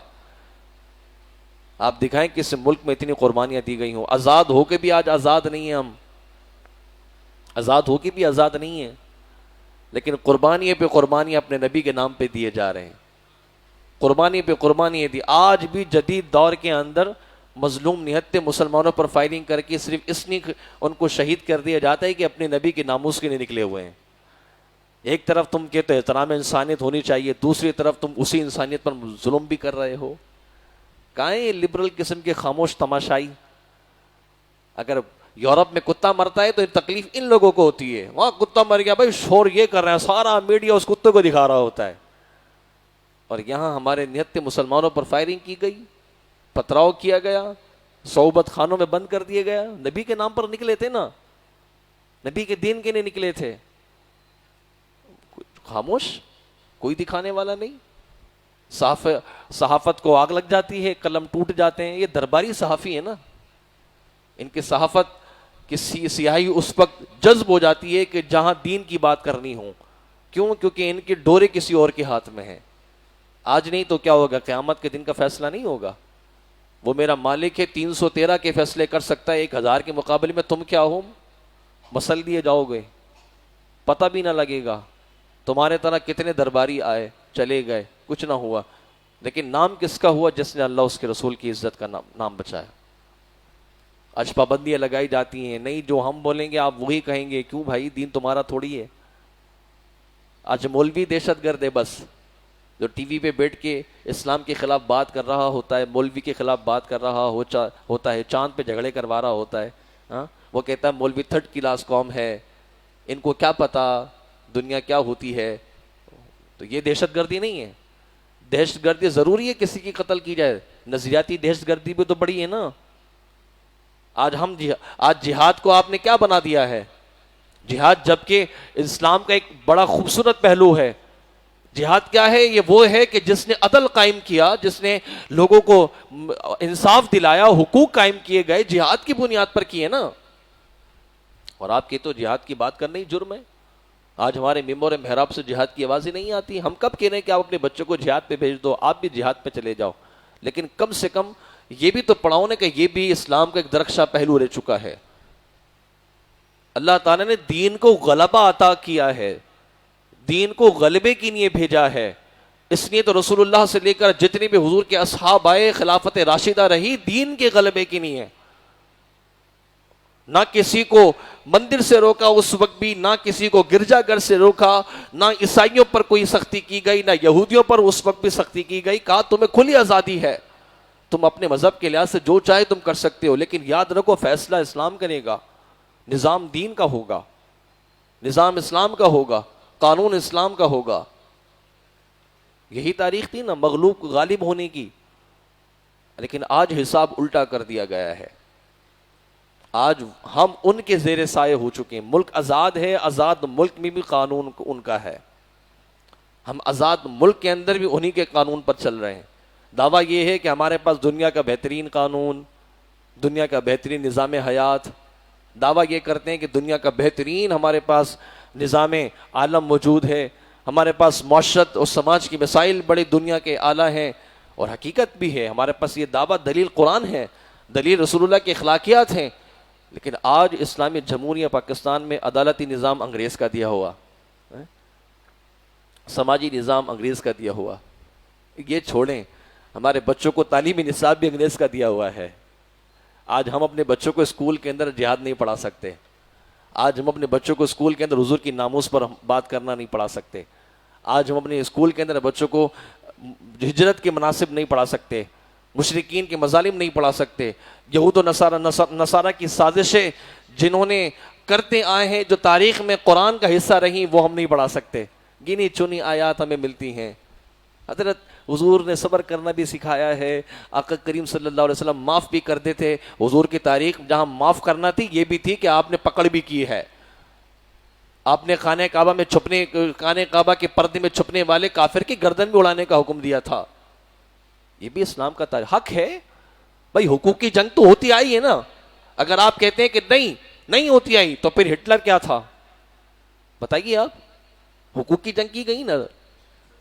آپ دکھائیں کہ اس ملک میں اتنی قربانیاں دی گئی ہوں. آزاد ہو کے بھی آج آزاد نہیں ہیں, ہم آزاد ہو کے بھی آزاد نہیں ہیں, لیکن قربانی پہ قربانی اپنے نبی کے نام پہ دیے جا رہے ہیں. قربانی پہ قربانی دی. آج بھی جدید دور کے اندر مظلوم نہتے مسلمانوں پر فائرنگ کر کے صرف اس لیے ان کو شہید کر دیا جاتا ہے کہ اپنے نبی کے ناموس کے لیے نکلے ہوئے ہیں. ایک طرف تم کہتے احترام انسانیت ہونی چاہیے, دوسری طرف تم اسی انسانیت پر ظلم بھی کر رہے ہو. کہاں یہ لبرل قسم کے خاموش تماشائی؟ اگر یورپ میں کتا مرتا ہے تو تکلیف ان لوگوں کو ہوتی ہے, وہاں کتا مر گیا بھائی شور یہ کر رہے ہیں, سارا میڈیا اس کتے کو دکھا رہا ہوتا ہے. اور یہاں ہمارے نہتے مسلمانوں پر فائرنگ کی گئی, پتھراؤ کیا گیا, صحبت خانوں میں بند کر دیا گیا. نبی کے نام پر نکلے تھے نا, نبی کے دین کے لیے نکلے تھے. خاموش, کوئی دکھانے والا نہیں. صحافت کو آگ لگ جاتی ہے, قلم ٹوٹ جاتے ہیں. یہ درباری صحافی ہے نا, ان کی صحافت کی سیاہی اس وقت جذب ہو جاتی ہے کہ جہاں دین کی بات کرنی ہو. کیوں؟ کیونکہ ان کے ڈورے کسی اور کے ہاتھ میں ہیں. آج نہیں تو کیا ہوگا؟ قیامت کے دن کا فیصلہ نہیں ہوگا. وہ میرا مالک ہے, 313 کے فیصلے کر سکتا ہے, 1000 کے مقابلے میں تم کیا ہو؟ مسل دیے جاؤ گے, پتہ بھی نہ لگے گا. تمہارے طرح کتنے درباری آئے چلے گئے, کچھ نہ ہوا. لیکن نام کس کا ہوا؟ جس نے اللہ اس کے رسول کی عزت کا نام بچایا. آج پابندیاں لگائی جاتی ہیں, نہیں جو ہم بولیں گے آپ وہی کہیں گے. کیوں بھائی؟ دین تمہارا تھوڑی ہے. آج مولوی دہشت گرد ہے بس, جو ٹی وی پہ بیٹھ کے اسلام کے خلاف بات کر رہا ہوتا ہے, مولوی کے خلاف بات کر رہا ہوتا ہے, چاند پہ جھگڑے کروا رہا ہوتا ہے. وہ کہتا ہے مولوی 3rd کلاس قوم ہے, ان کو کیا پتا دنیا کیا ہوتی ہے. تو یہ دہشت گردی نہیں ہے. دہشت گردی ضروری ہے کسی کی قتل کی جائے؟ نظریاتی دہشت گردی بھی تو بڑی ہے نا. آج جہاد کو آپ نے کیا بنا دیا ہے؟ جہاد جبکہ اسلام کا ایک بڑا خوبصورت پہلو ہے. جہاد کیا ہے؟ یہ وہ ہے کہ جس نے عدل قائم کیا, جس نے لوگوں کو انصاف دلایا, حقوق قائم کیے گئے, جہاد کی بنیاد پر کیے نا. اور آپ کے تو جہاد کی بات کرنا ہی جرم ہے. آج ہمارے ممبر محراب سے جہاد کی آوازیں نہیں آتی. ہم کب کہہ رہے ہیں کہ آپ اپنے بچوں کو جہاد پہ بھیج دو, آپ بھی جہاد پہ چلے جاؤ, لیکن کم سے کم یہ بھی تو پڑھاؤ نا کہ یہ بھی اسلام کا ایک درخشاں پہلو رہ چکا ہے. اللہ تعالیٰ نے دین کو غلبہ عطا کیا ہے, دین کو غلبے کے لیے بھیجا ہے. اس لیے تو رسول اللہ سے لے کر جتنے بھی حضور کے اصحاب آئے, خلافت راشدہ رہی دین کے غلبے کے لیے. نہ کسی کو مندر سے روکا اس وقت بھی, نہ کسی کو گرجا گھر سے روکا, نہ عیسائیوں پر کوئی سختی کی گئی, نہ یہودیوں پر اس وقت بھی سختی کی گئی. کہا تمہیں کھلی آزادی ہے, تم اپنے مذہب کے لحاظ سے جو چاہے تم کر سکتے ہو, لیکن یاد رکھو فیصلہ اسلام کرے گا, نظام دین کا ہوگا, نظام اسلام کا ہوگا, قانون اسلام کا ہوگا. یہی تاریخ تھی نا مغلوب غالب ہونے کی. لیکن آج حساب الٹا کر دیا گیا ہے. آج ہم ان کے زیر سایہ ہو چکے ہیں. ملک آزاد ہے, آزاد ملک میں بھی قانون ان کا ہے. ہم آزاد ملک کے اندر بھی انہی کے قانون پر چل رہے ہیں. دعویٰ یہ ہے کہ ہمارے پاس دنیا کا بہترین قانون, دنیا کا بہترین نظام حیات. دعویٰ یہ کرتے ہیں کہ دنیا کا بہترین ہمارے پاس نظام عالم موجود ہے, ہمارے پاس معاشرت اور سماج کی مسائل بڑے دنیا کے اعلیٰ ہیں. اور حقیقت بھی ہے. ہمارے پاس یہ دعوت دلیل قرآن ہے, دلیل رسول اللہ کے اخلاقیات ہیں. لیکن آج اسلامی جمہوریہ پاکستان میں عدالتی نظام انگریز کا دیا ہوا, سماجی نظام انگریز کا دیا ہوا. یہ چھوڑیں, ہمارے بچوں کو تعلیمی نصاب بھی انگریز کا دیا ہوا ہے. آج ہم اپنے بچوں کو اسکول کے اندر جہاد نہیں پڑھا سکتے. آج ہم اپنے بچوں کو اسکول کے اندر حضور کی ناموس پر بات کرنا نہیں پڑھا سکتے. آج ہم اپنے اسکول کے اندر بچوں کو ہجرت کے مناسب نہیں پڑھا سکتے, مشرکین کے مظالم نہیں پڑھا سکتے, یہود و نصارہ کی سازشیں جنہوں نے کرتے آئے ہیں جو تاریخ میں قرآن کا حصہ رہیں وہ ہم نہیں پڑھا سکتے. گنی چنی آیات ہمیں ملتی ہیں. حضرت حضور نے صبر کرنا بھی سکھایا ہے. آقا کریم صلی اللہ علیہ وسلم معاف بھی کرتے تھے. حضور کی تاریخ جہاں معاف کرنا تھی یہ بھی تھی کہ آپ نے پکڑ بھی کی ہے. آپ نے خانہ کعبہ کے پردے میں چھپنے والے کافر کی گردن بھی اڑانے کا حکم دیا تھا. یہ بھی اسلام کا حق ہے. بھائی حقوق کی جنگ تو ہوتی آئی ہے نا. اگر آپ کہتے ہیں کہ نہیں ہوتی آئی تو پھر ہٹلر کیا تھا بتائیے آپ. حقوق کی جنگ کی گئی نا,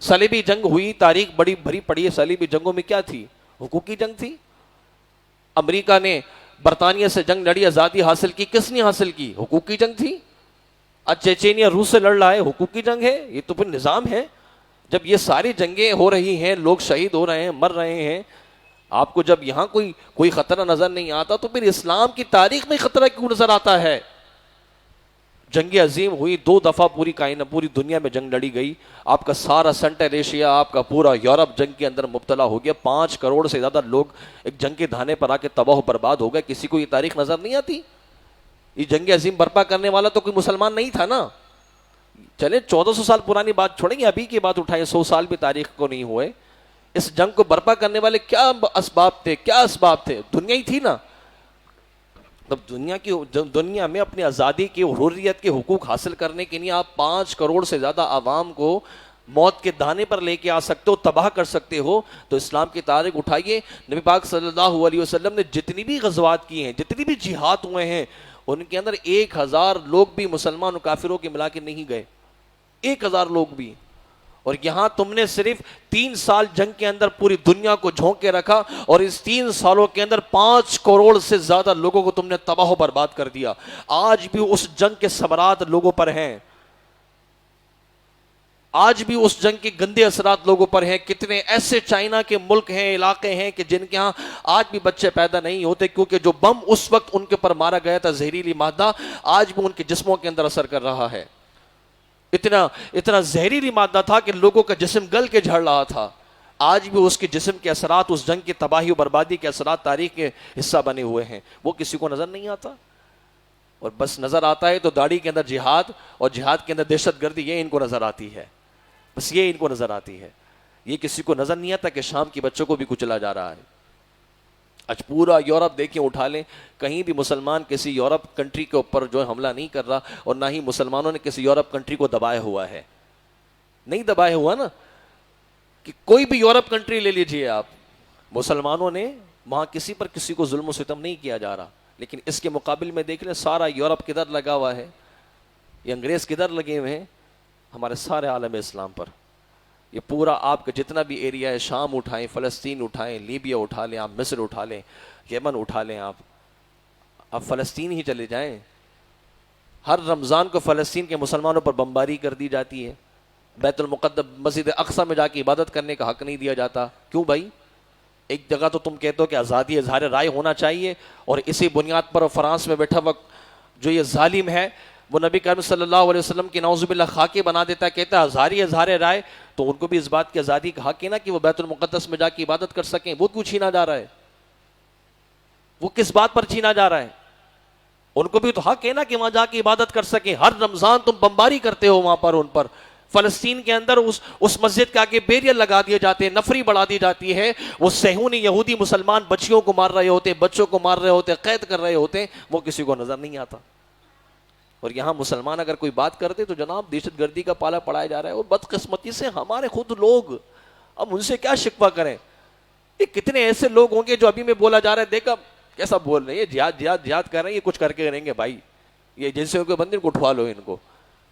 صلیبی جنگ ہوئی, تاریخ بڑی بھری پڑی ہے. صلیبی جنگوں میں کیا تھی؟ حقوق کی جنگ تھی. امریکہ نے برطانیہ سے جنگ لڑی, آزادی حاصل کی, کس نے حاصل کی؟ حقوق کی جنگ تھی. آج چیچینیا روس سے لڑ رہا ہے, حقوق کی جنگ ہے. یہ تو پھر نظام ہے. جب یہ ساری جنگیں ہو رہی ہیں, لوگ شہید ہو رہے ہیں, مر رہے ہیں, آپ کو جب یہاں کوئی خطرہ نظر نہیں آتا تو پھر اسلام کی تاریخ میں خطرہ کیوں نظر آتا ہے؟ جنگ عظیم ہوئی 2 دفعہ, پوری دنیا میں جنگ لڑی گئی. آپ کا سارا سینٹرل ایشیا, آپ کا پورا یورپ جنگ کے اندر مبتلا ہو گیا. 5 کروڑ سے زیادہ لوگ ایک جنگ کے دھانے پر آ کے تباہ و برباد ہو گئے. کسی کو یہ تاریخ نظر نہیں آتی؟ یہ جنگ عظیم برپا کرنے والا تو کوئی مسلمان نہیں تھا نا. چلیں 1400 سال پرانی بات چھوڑیں گے, ابھی کی بات اٹھائیں, 100 سال بھی تاریخ کو نہیں ہوئے. اس جنگ کو برپا کرنے والے کیا اسباب تھے؟ دنیا ہی تھی نا. تب دنیا میں اپنی آزادی کی, حریت کے حقوق حاصل کرنے کے لیے آپ 5 کروڑ سے زیادہ عوام کو موت کے دانے پر لے کے آ سکتے ہو, تباہ کر سکتے ہو. تو اسلام کی تاریخ اٹھائیے. نبی پاک صلی اللہ علیہ وسلم نے جتنی بھی غزوات کی ہیں, جتنی بھی جہاد ہوئے ہیں, ان کے اندر 1000 لوگ بھی مسلمان و کافروں کے ملا کے نہیں گئے. 1000 لوگ بھی. اور یہاں تم نے صرف 3 سال جنگ کے اندر پوری دنیا کو جھونک کے رکھا, اور اس 3 سالوں کے اندر 5 کروڑ سے زیادہ لوگوں کو تم نے تباہ و برباد کر دیا. آج بھی اس جنگ کے ثمرات لوگوں پر ہیں. آج بھی اس جنگ کے گندے اثرات لوگوں پر ہیں. کتنے ایسے چائنا کے ملک ہیں, علاقے ہیں کہ جن کے ہاں آج بھی بچے پیدا نہیں ہوتے, کیونکہ جو بم اس وقت ان کے پر مارا گیا تھا, زہریلی مادہ, آج بھی ان کے جسموں کے اندر اثر کر رہا ہے. اتنا زہریلی مادہ تھا کہ لوگوں کا جسم گل کے جھڑ رہا تھا. آج بھی اس کے جسم کے اثرات, اس جنگ کی تباہی و بربادی کے اثرات تاریخ کے حصہ بنے ہوئے ہیں. وہ کسی کو نظر نہیں آتا. اور بس نظر آتا ہے تو داڑھی کے اندر جہاد, اور جہاد کے اندر دہشت گردی, یہ ان کو نظر آتی ہے. بس یہ ان کو نظر آتی ہے. یہ کسی کو نظر نہیں آتا کہ شام کے بچوں کو بھی کچلا جا رہا ہے. آج پورا یورپ دیکھیں, اٹھا لیں, کہیں بھی مسلمان کسی یورپ کنٹری کے اوپر جو حملہ نہیں کر رہا, اور نہ ہی مسلمانوں نے کسی یورپ کنٹری کو دبایا ہوا ہے. نہیں دبایا ہوا نا. کہ کوئی بھی یورپ کنٹری لے لیجئے آپ, مسلمانوں نے وہاں کسی پر کسی کو ظلم و ستم نہیں کیا جا رہا. لیکن اس کے مقابل میں دیکھ لیں, سارا یورپ کدھر لگا ہوا ہے, یہ انگریز کدھر لگے ہوئے ہیں؟ ہمارے سارے عالم اسلام پر. یہ پورا آپ کا جتنا بھی ایریا ہے, شام اٹھائیں, فلسطین اٹھائیں, لیبیا اٹھا لیں, آپ مصر اٹھا لیں, یمن اٹھا لیں, آپ فلسطین ہی چلے جائیں. ہر رمضان کو فلسطین کے مسلمانوں پر بمباری کر دی جاتی ہے. بیت المقدس مسجد اقصی میں جا کے عبادت کرنے کا حق نہیں دیا جاتا. کیوں بھائی؟ ایک جگہ تو تم کہتے ہو کہ آزادی اظہار رائے ہونا چاہیے, اور اسی بنیاد پر فرانس میں بیٹھا وقت جو یہ ظالم ہے وہ نبی کریم صلی اللہ علیہ وسلم کی نعوذ باللہ خاکے بنا دیتا ہے, کہتا ہے اظہار رائے. تو ان کو بھی اس بات کی آزادی کا حق ہے نا کہ وہ بیت المقدس میں جا کے عبادت کر سکیں. وہ کیوں چھینا جا رہا ہے؟ وہ کس بات پر چھینا جا رہا ہے؟ ان کو بھی تو حق ہے نا کہ وہاں جا کے عبادت کر سکیں. ہر رمضان تم بمباری کرتے ہو وہاں پر, ان پر. فلسطین کے اندر اس مسجد کے آگے بیریل لگا دیے جاتے ہیں, نفری بڑھا دی جاتی ہے. وہ صہیونی یہودی مسلمان بچیوں کو مار رہے ہوتے, بچوں کو مار رہے ہوتے, قید کر رہے ہوتے, وہ کسی کو نظر نہیں آتا. اور یہاں مسلمان اگر کوئی بات کرتے تو جناب دہشت گردی کا پالا پڑایا جا رہا ہے. اور بدقسمتی سے ہمارے خود لوگ, اب ان سے کیا شکوہ کریں؟ یہ کتنے ایسے لوگ ہوں گے جو ابھی میں بولا جا رہا ہے, دیکھا کیسا بول رہے ہیں, یہ جہاد کر رہے ہیں, یہ کچھ کر کے کریں گے بھائی. یہ جیسے کوئی بندے کو اٹھوا لو ان کو.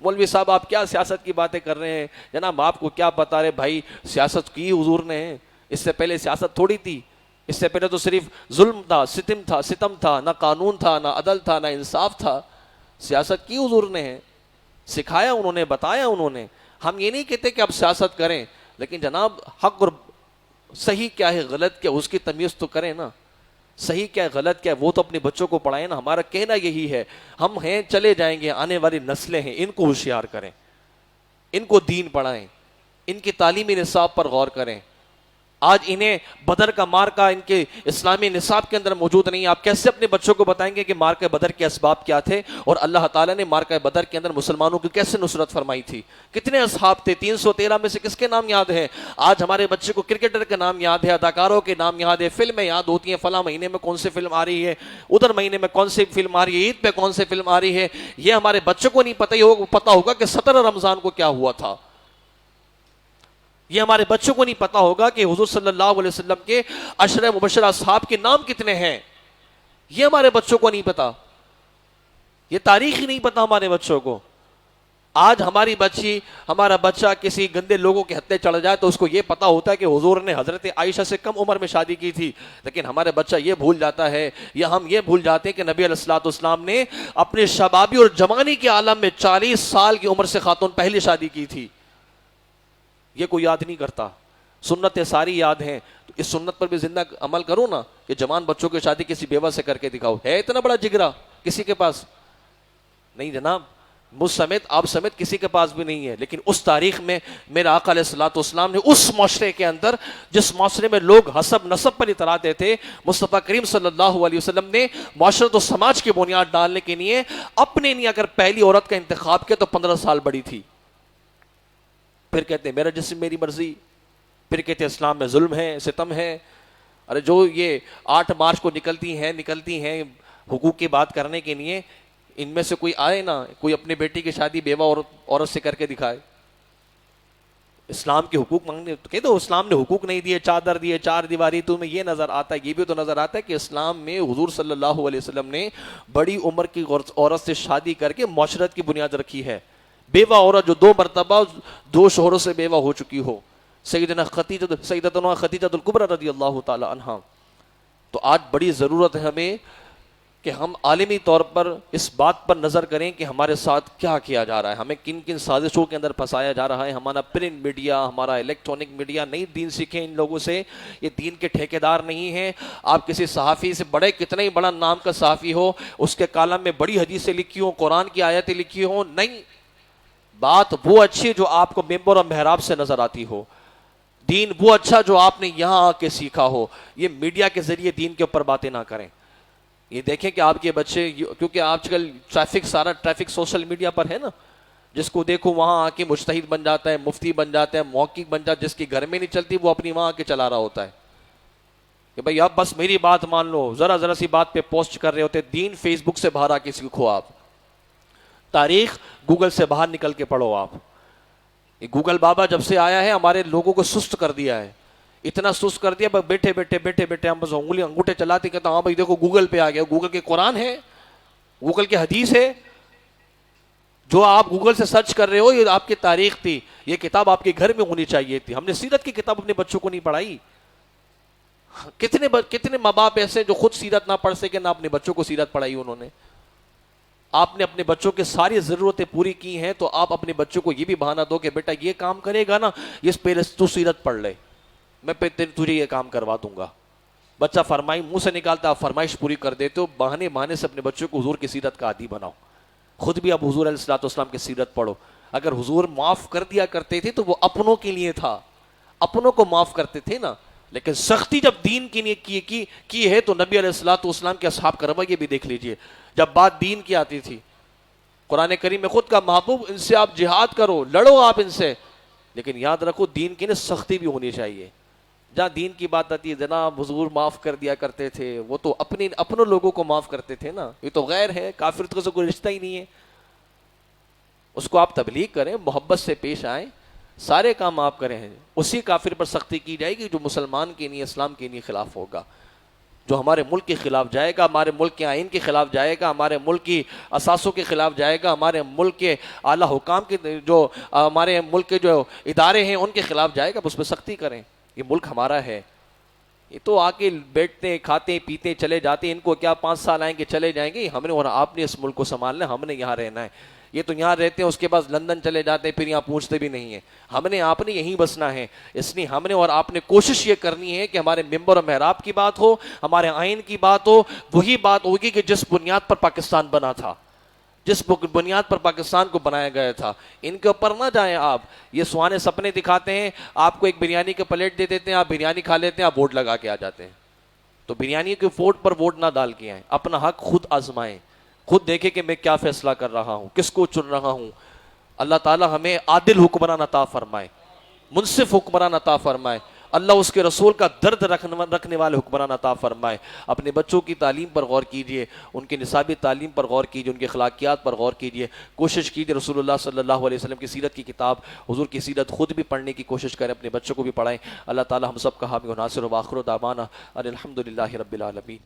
مولوی صاحب آپ کیا سیاست کی باتیں کر رہے ہیں؟ جناب آپ کو کیا پتا رہے بھائی, سیاست کی حضور نے, اس سے پہلے سیاست تھوڑی تھی، اس سے پہلے تو صرف ظلم تھا، ستم تھا، نہ قانون تھا، نہ عدل تھا، نہ انصاف تھا. سیاست کی حضور نے ہے، سکھایا انہوں نے، بتایا انہوں نے. ہم یہ نہیں کہتے کہ اب سیاست کریں، لیکن جناب حق اور صحیح کیا ہے غلط کیا اس کی تمیز تو کریں نا. صحیح کیا ہے غلط کیا ہے وہ تو اپنے بچوں کو پڑھائیں نا. ہمارا کہنا یہی ہے، ہم ہیں چلے جائیں گے، آنے والی نسلیں ہیں، ان کو ہوشیار کریں، ان کو دین پڑھائیں، ان کی تعلیمی نصاب پر غور کریں. آج انہیں بدر کا مارکا ان کے اسلامی نصاب کے اندر موجود نہیں. آپ کیسے اپنے بچوں کو بتائیں گے کہ مارکا بدر کے اسباب کیا تھے اور اللہ تعالیٰ نے مارکا بدر کے اندر مسلمانوں کی کیسے نصرت فرمائی تھی؟ کتنے اصحاب تھے؟ 313 میں سے کس کے نام یاد ہیں؟ آج ہمارے بچے کو کرکٹر کے نام یاد ہے، اداکاروں کے نام یاد ہے، فلمیں یاد ہوتی ہیں، فلاں مہینے میں کون سی فلم آ رہی ہے، ادھر مہینے میں کون سی فلم آ رہی ہے، عید پہ کون سی فلم آ رہی ہے. یہ ہمارے بچوں کو نہیں پتہ ہوگا کہ 17 رمضان کو کیا ہوا تھا. یہ ہمارے بچوں کو نہیں پتا ہوگا کہ حضور صلی اللہ علیہ وسلم کے عشرہ مبشرہ اصحاب کے نام کتنے ہیں. یہ ہمارے بچوں کو نہیں پتا، یہ تاریخ ہی نہیں پتا ہمارے بچوں کو. آج ہمارا بچہ کسی گندے لوگوں کے ہتھے چڑھ جائے تو اس کو یہ پتا ہوتا ہے کہ حضور نے حضرت عائشہ سے کم عمر میں شادی کی تھی، لیکن ہمارے بچہ یہ بھول جاتا ہے، یا ہم یہ بھول جاتے ہیں کہ نبی علیہ الصلوۃ والسلام نے اپنے شبابی اور جوانی کے عالم میں 40 سال کی عمر سے خاتون پہلی شادی کی تھی. یہ کوئی یاد نہیں کرتا. سنتیں ساری یاد ہیں، تو اس سنت پر بھی زندہ عمل کرو نا کہ جوان بچوں کی شادی کسی بیوہ سے کر کے دکھاؤ. ہے اتنا بڑا جگرا کسی کے پاس؟ نہیں جناب، مجھ سمیت آپ سمیت کسی کے پاس بھی نہیں ہے. لیکن اس تاریخ میں میرا آقا علیہ الصلوۃ والسلام نے اس معاشرے کے اندر جس معاشرے میں لوگ حسب نسب پر اتراتے تھے، مصطفیٰ کریم صلی اللہ علیہ وسلم نے معاشرت و سماج کی بنیاد ڈالنے کے لیے اپنے لیے اگر پہلی عورت کا انتخاب کیا تو 15 سال بڑی تھی. پھر کہتے ہیں میرا جسم میری مرضی، پھر کہتے ہیں اسلام میں ظلم ہے، ستم ہے. ارے جو یہ 8 مارچ کو نکلتی ہیں حقوق کی بات کرنے کے لیے، ان میں سے کوئی آئے نا، کوئی اپنی بیٹی کی شادی بیوہ عورت سے کر کے دکھائے. اسلام کے حقوق مانگنے تو کہتے ہو اسلام نے حقوق نہیں دیے، چادر دیے، 4 دیواری. تمہیں یہ نظر آتا ہے، یہ بھی تو نظر آتا ہے کہ اسلام میں حضور صلی اللہ علیہ وسلم نے بڑی عمر کی عورت سے شادی کر کے معاشرت کی بنیاد رکھی ہے. بیوہ عورت جو 2 مرتبہ 2 شوہروں سے بیوہ ہو چکی ہو، سیدتنا خدیجہ الکبریٰ رضی اللہ تعالی عنہا. تو آج بڑی ضرورت ہے ہمیں کہ ہم عالمی طور پر اس بات پر نظر کریں کہ ہمارے ساتھ کیا کیا جا رہا ہے، ہمیں کن کن سازشوں کے اندر پھنسایا جا رہا ہے. ہمارا پرنٹ میڈیا، ہمارا الیکٹرانک میڈیا نہیں دین سیکھیں ان لوگوں سے. یہ دین کے ٹھیکیدار نہیں ہیں. آپ کسی صحافی سے بڑے کتنا ہی بڑا نام کا صحافی ہو، اس کے کالم میں بڑی حدیثیں لکھی ہوں، قرآن کی آیتیں لکھی ہوں، نہیں، بات وہ اچھی جو آپ کو ممبر اور محراب سے نظر آتی ہو، دین وہ اچھا جو آپ نے یہاں آ کے سیکھا ہو. یہ میڈیا کے ذریعے دین کے اوپر باتیں نہ کریں. یہ دیکھیں کہ آپ کے بچے، کیونکہ آج کل سارا ٹریفک سوشل میڈیا پر ہے نا، جس کو دیکھو وہاں آ کے مجتہد بن جاتا ہے، مفتی بن جاتا ہے، محقق بن جاتا ہے. جس کی گھر میں نہیں چلتی وہ اپنی وہاں آ کے چلا رہا ہوتا ہے کہ بھائی اب بس میری بات مان لو. ذرا سی بات پہ پوسٹ کر رہے ہوتے. دین فیس بک سے باہر آ کے سیکھو. آپ تاریخ گوگل سے باہر نکل کے پڑھو. آپ یہ گوگل بابا جب سے آیا ہے ہمارے لوگوں کو سست کر دیا ہے، اتنا سست کر دیا. بیٹھے بیٹھے ہم بس انگوٹے چلاتے کہتے ہاں بھائی دیکھو گوگل پہ آ گیا. گوگل کے قرآن ہے، گوگل کے حدیث ہے. جو آپ گوگل سے سرچ کر رہے ہو یہ آپ کی تاریخ تھی. یہ کتاب آپ کے گھر میں ہونی چاہیے تھی. ہم نے سیرت کی کتاب اپنے بچوں کو نہیں پڑھائی. کتنے ماں باپ ایسے جو خود سیرت نہ پڑھ سکے، نہ اپنے بچوں کو سیرت پڑھائی انہوں نے. آپ نے اپنے بچوں کے ساری ضرورتیں پوری کی ہیں تو آپ اپنے بچوں کو یہ بھی بہانہ دو کہ بیٹا یہ کام کرے گا نا، یہ پہلے تو سیرت پڑھ لے، میں تجھے یہ کام کروا دوں گا. بچہ فرمائی منہ سے نکالتا، آپ فرمائش پوری کر دیتے ہو. بہانے سے اپنے بچوں کو حضور کی سیرت کا عادی بناؤ. خود بھی اب حضور علیہ الصلوۃ والسلام کی سیرت پڑھو. اگر حضور معاف کر دیا کرتے تھے تو وہ اپنوں کے لیے تھا، اپنوں کو معاف کرتے تھے نا. لیکن سختی جب دین کے لیے کی ہے تو نبی علیہ الصلوۃ والسلام کے اصحاب کا رویہ بھی دیکھ لیجئے. جب بات دین کی آتی تھی، قرآن کریم میں خود کا محبوب ان سے آپ جہاد کرو، لڑو آپ ان سے، لیکن یاد رکھو دین کی سختی بھی ہونی چاہیے. جہاں دین کی بات آتی ہے جناب حضور معاف کر دیا کرتے تھے، وہ تو اپنے لوگوں کو معاف کرتے تھے نا. یہ تو غیر ہے، کافر تو سے کوئی رشتہ ہی نہیں ہے. اس کو آپ تبلیغ کریں، محبت سے پیش آئیں، سارے کام آپ کریں. اسی کافر پر سختی کی جائے گی جو مسلمان کے لیے، اسلام کے لیے خلاف ہوگا، جو ہمارے ملک کے خلاف جائے گا، ہمارے ملک کے آئین کے خلاف جائے گا، ہمارے ملک کی اساسوں کے خلاف جائے گا، ہمارے ملک کے اعلیٰ حکام کے جو ہمارے ملک کے جو ادارے ہیں ان کے خلاف جائے گا. اس پہ سختی کریں. یہ ملک ہمارا ہے. یہ تو آ کے بیٹھتے ہیں کھاتے ہیں پیتے ہیں چلے جاتے ہیں, ان کو کیا 5 سال آئیں گے چلے جائیں گے, ہم نے اور آپ نے اس ملک کو سنبھالنا ہے, ہم نے یہاں رہنا ہے. یہ تو یہاں رہتے ہیں اس کے بعد لندن چلے جاتے ہیں پھر یہاں پوچھتے بھی نہیں ہیں. ہم نے آپ نے یہیں بسنا ہے, اس لیے ہم نے اور آپ نے کوشش یہ کرنی ہے کہ ہمارے ممبر و محراب کی بات ہو, ہمارے آئین کی بات ہو, وہی بات ہوگی کہ جس بنیاد پر پاکستان بنا تھا, جس بنیاد پر پاکستان کو بنایا گیا تھا. ان کے اوپر نہ جائیں آپ, یہ سہانے سپنے دکھاتے ہیں, آپ کو ایک بریانی کا پلیٹ دے دیتے ہیں, آپ بریانی کھا لیتے ہیں, آپ ووٹ لگا کے آ جاتے ہیں. تو بریانی کے ووٹ پر ووٹ نہ ڈال کے آئیں, اپنا حق خود آزمائیں, خود دیکھیں کہ میں کیا فیصلہ کر رہا ہوں, کس کو چن رہا ہوں. اللہ تعالی ہمیں عادل حکمران عطا فرمائے, منصف حکمران عطا فرمائے. اللہ اس کے رسول کا درد رکھنے والے حکمران عطا فرمائے. اپنے بچوں کی تعلیم پر غور کیجئے, ان کی نصابی تعلیم پر غور کیجئے, ان کی اخلاقیات پر غور کیجئے. کوشش کیجئے رسول اللہ صلی اللہ علیہ وسلم کی سیرت کی کتاب, حضور کی سیرت خود بھی پڑھنے کی کوشش کریں, اپنے بچوں کو بھی پڑھائیں. اللہ تعالی ہم سب کا حامی و ناصر و آخر دعوانا ان الحمدللہ رب العالمین.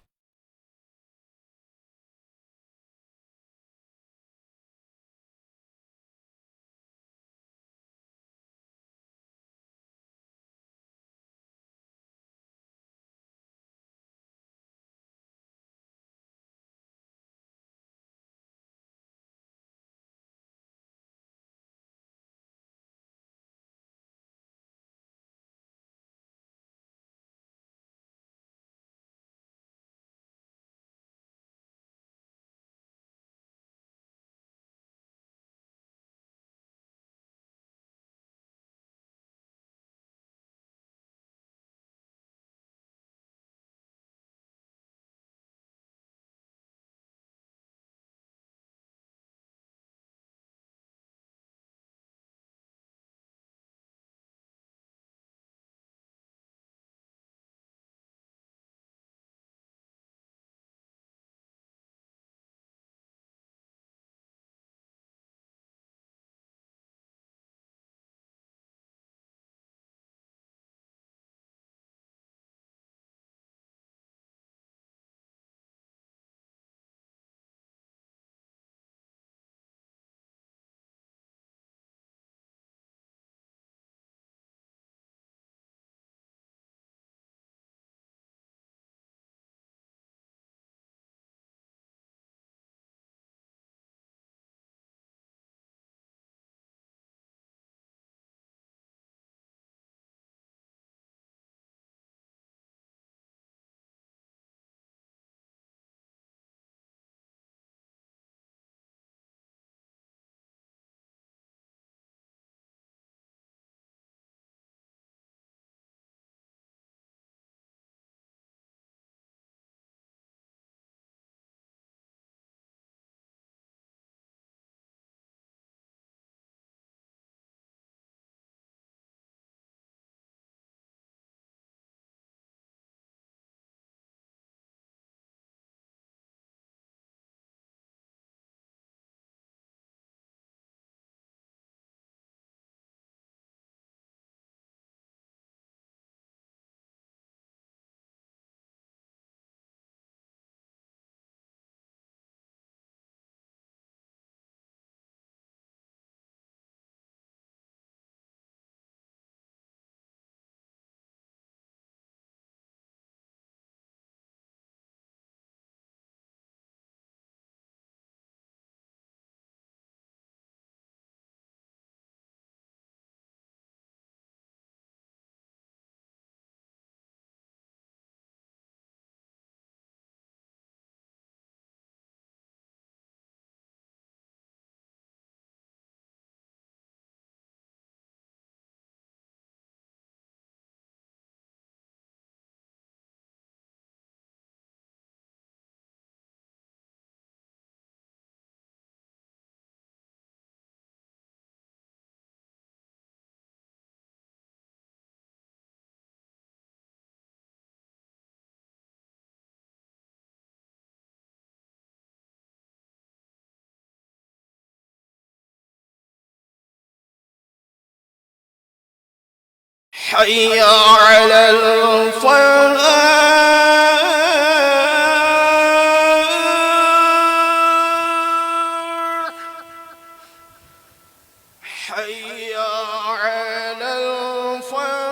حي على الفلاح. حي على الفلاح.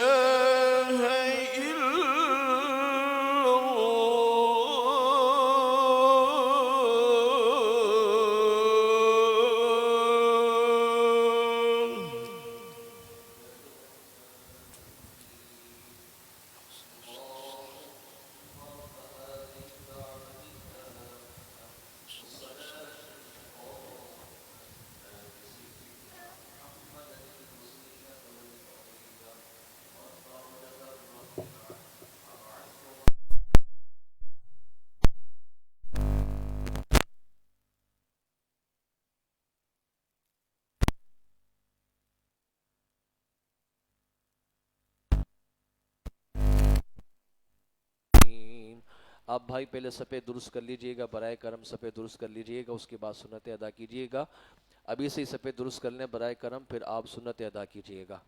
إله إلا الله. آپ بھائی پہلے صفحے درست کر لیجئے گا، برائے کرم صفحے درست کر لیجئے گا، اس کے بعد سنتیں ادا کیجئے گا. ابھی سے ہی صفحے درست کر لیں برائے کرم، پھر آپ سنتیں ادا کیجئے گا.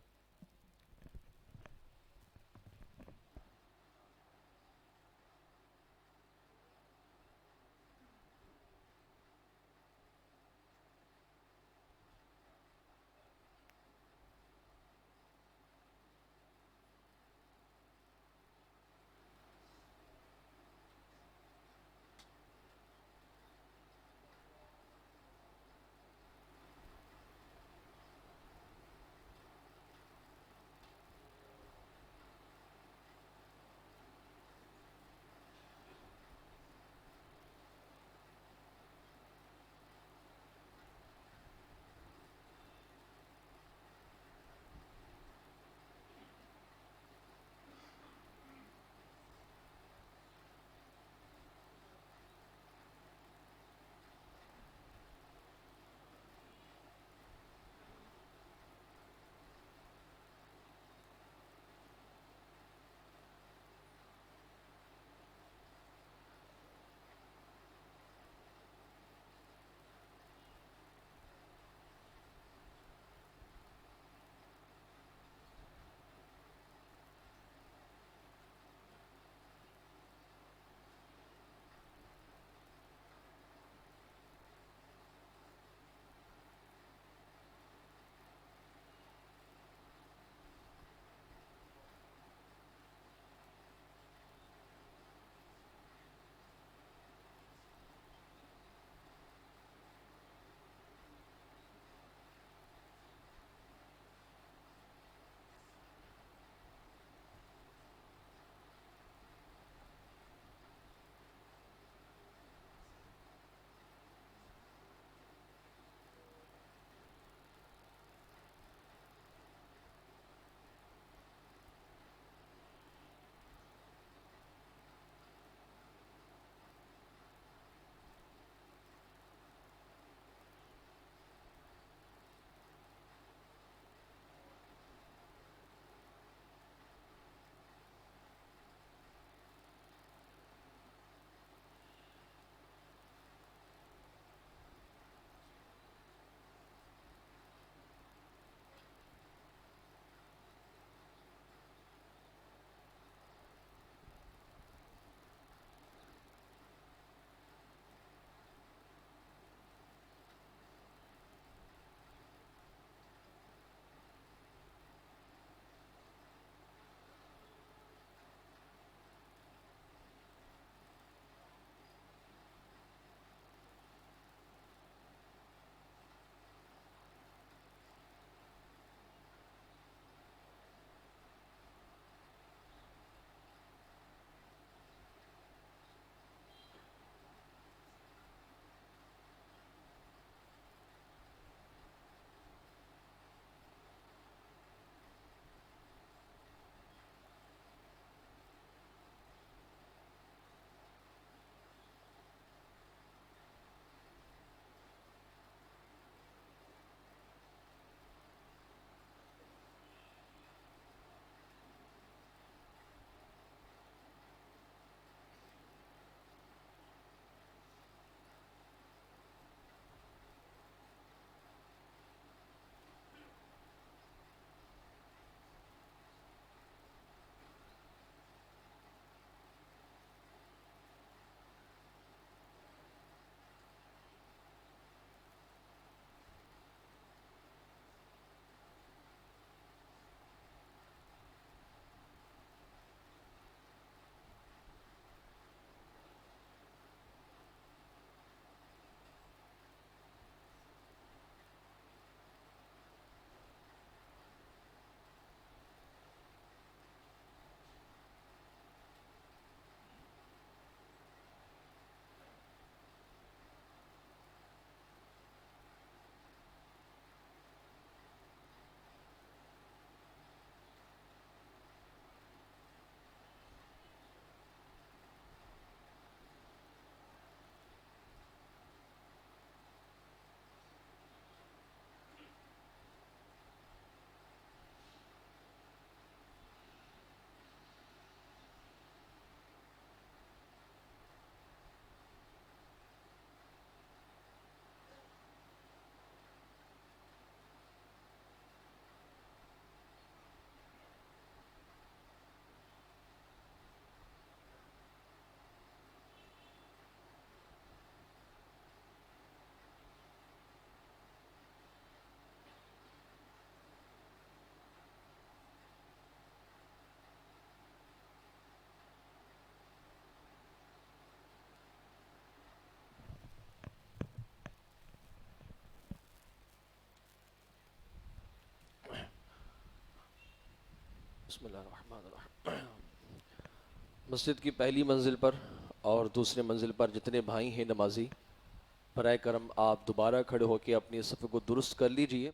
بسم اللہ الرحمن الرحیم۔ مسجد کی پہلی منزل پر اور دوسری منزل پر جتنے بھائی ہیں نمازی، برائے کرم آپ دوبارہ کھڑے ہو کے اپنی صف کو درست کر لیجئے۔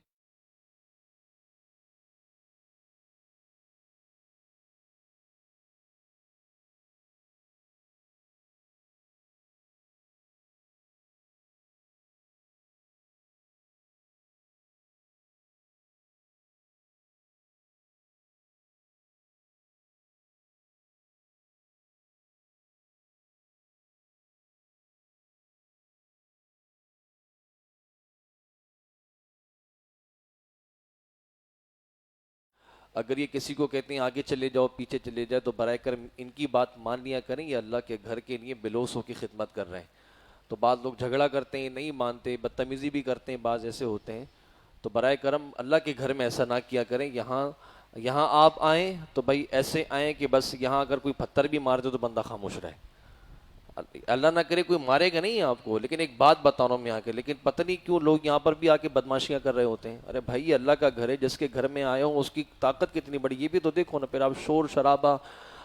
اگر یہ کسی کو کہتے ہیں آگے چلے جاؤ پیچھے چلے جائے تو برائے کرم ان کی بات مان لیا کریں، یہ اللہ کے گھر کے لیے بلوسوں کی خدمت کر رہے ہیں۔ تو بعض لوگ جھگڑا کرتے ہیں، نہیں مانتے، بدتمیزی بھی کرتے ہیں، بعض ایسے ہوتے ہیں، تو برائے کرم اللہ کے گھر میں ایسا نہ کیا کریں۔ یہاں آپ آئیں تو بھائی ایسے آئیں کہ بس یہاں اگر کوئی پتھر بھی مار دے تو بندہ خاموش رہے۔ اللہ نہ کرے کوئی مارے گا نہیں آپ کو، لیکن ایک بات بتا رہا ہوں میں یہاں کے، لیکن پتہ نہیں کیوں لوگ یہاں پر بھی آ کے بدماشیاں کر رہے ہوتے ہیں۔ ارے بھائی یہ اللہ کا گھر ہے، جس کے گھر میں آئے ہوں اس کی طاقت کتنی بڑی، یہ بھی تو دیکھو نا۔ پھر آپ شور شرابہ،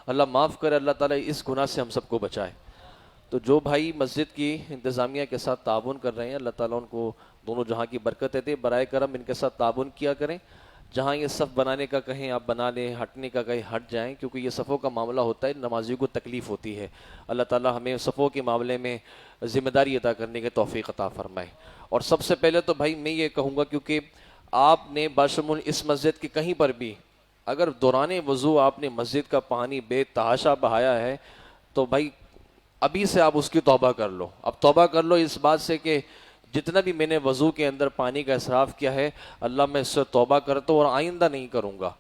اللہ معاف کرے، اللہ تعالیٰ اس گناہ سے ہم سب کو بچائے۔ تو جو بھائی مسجد کی انتظامیہ کے ساتھ تعاون کر رہے ہیں، اللہ تعالیٰ ان کو دونوں جہاں کی برکتیں دے، برائے کرم ان کے ساتھ تعاون کیا کریں۔ جہاں یہ صف بنانے کا کہیں آپ بنا لیں، ہٹنے کا کہیں ہٹ جائیں، کیونکہ یہ صفوں کا معاملہ ہوتا ہے، نمازیوں کو تکلیف ہوتی ہے۔ اللہ تعالیٰ ہمیں صفوں کے معاملے میں ذمہ داری ادا کرنے کے توفیق عطا فرمائے۔ اور سب سے پہلے تو بھائی میں یہ کہوں گا، کیونکہ آپ نے باشمول اس مسجد کے کہیں پر بھی اگر دوران وضو آپ نے مسجد کا پانی بے تحاشا بہایا ہے تو بھائی ابھی سے آپ اس کی توبہ کر لو۔ اب توبہ کر لو اس بات سے کہ جتنا بھی میں نے وضو کے اندر پانی کا اسراف کیا ہے، اللہ میں اس سے توبہ کرتا ہوں اور آئندہ نہیں کروں گا۔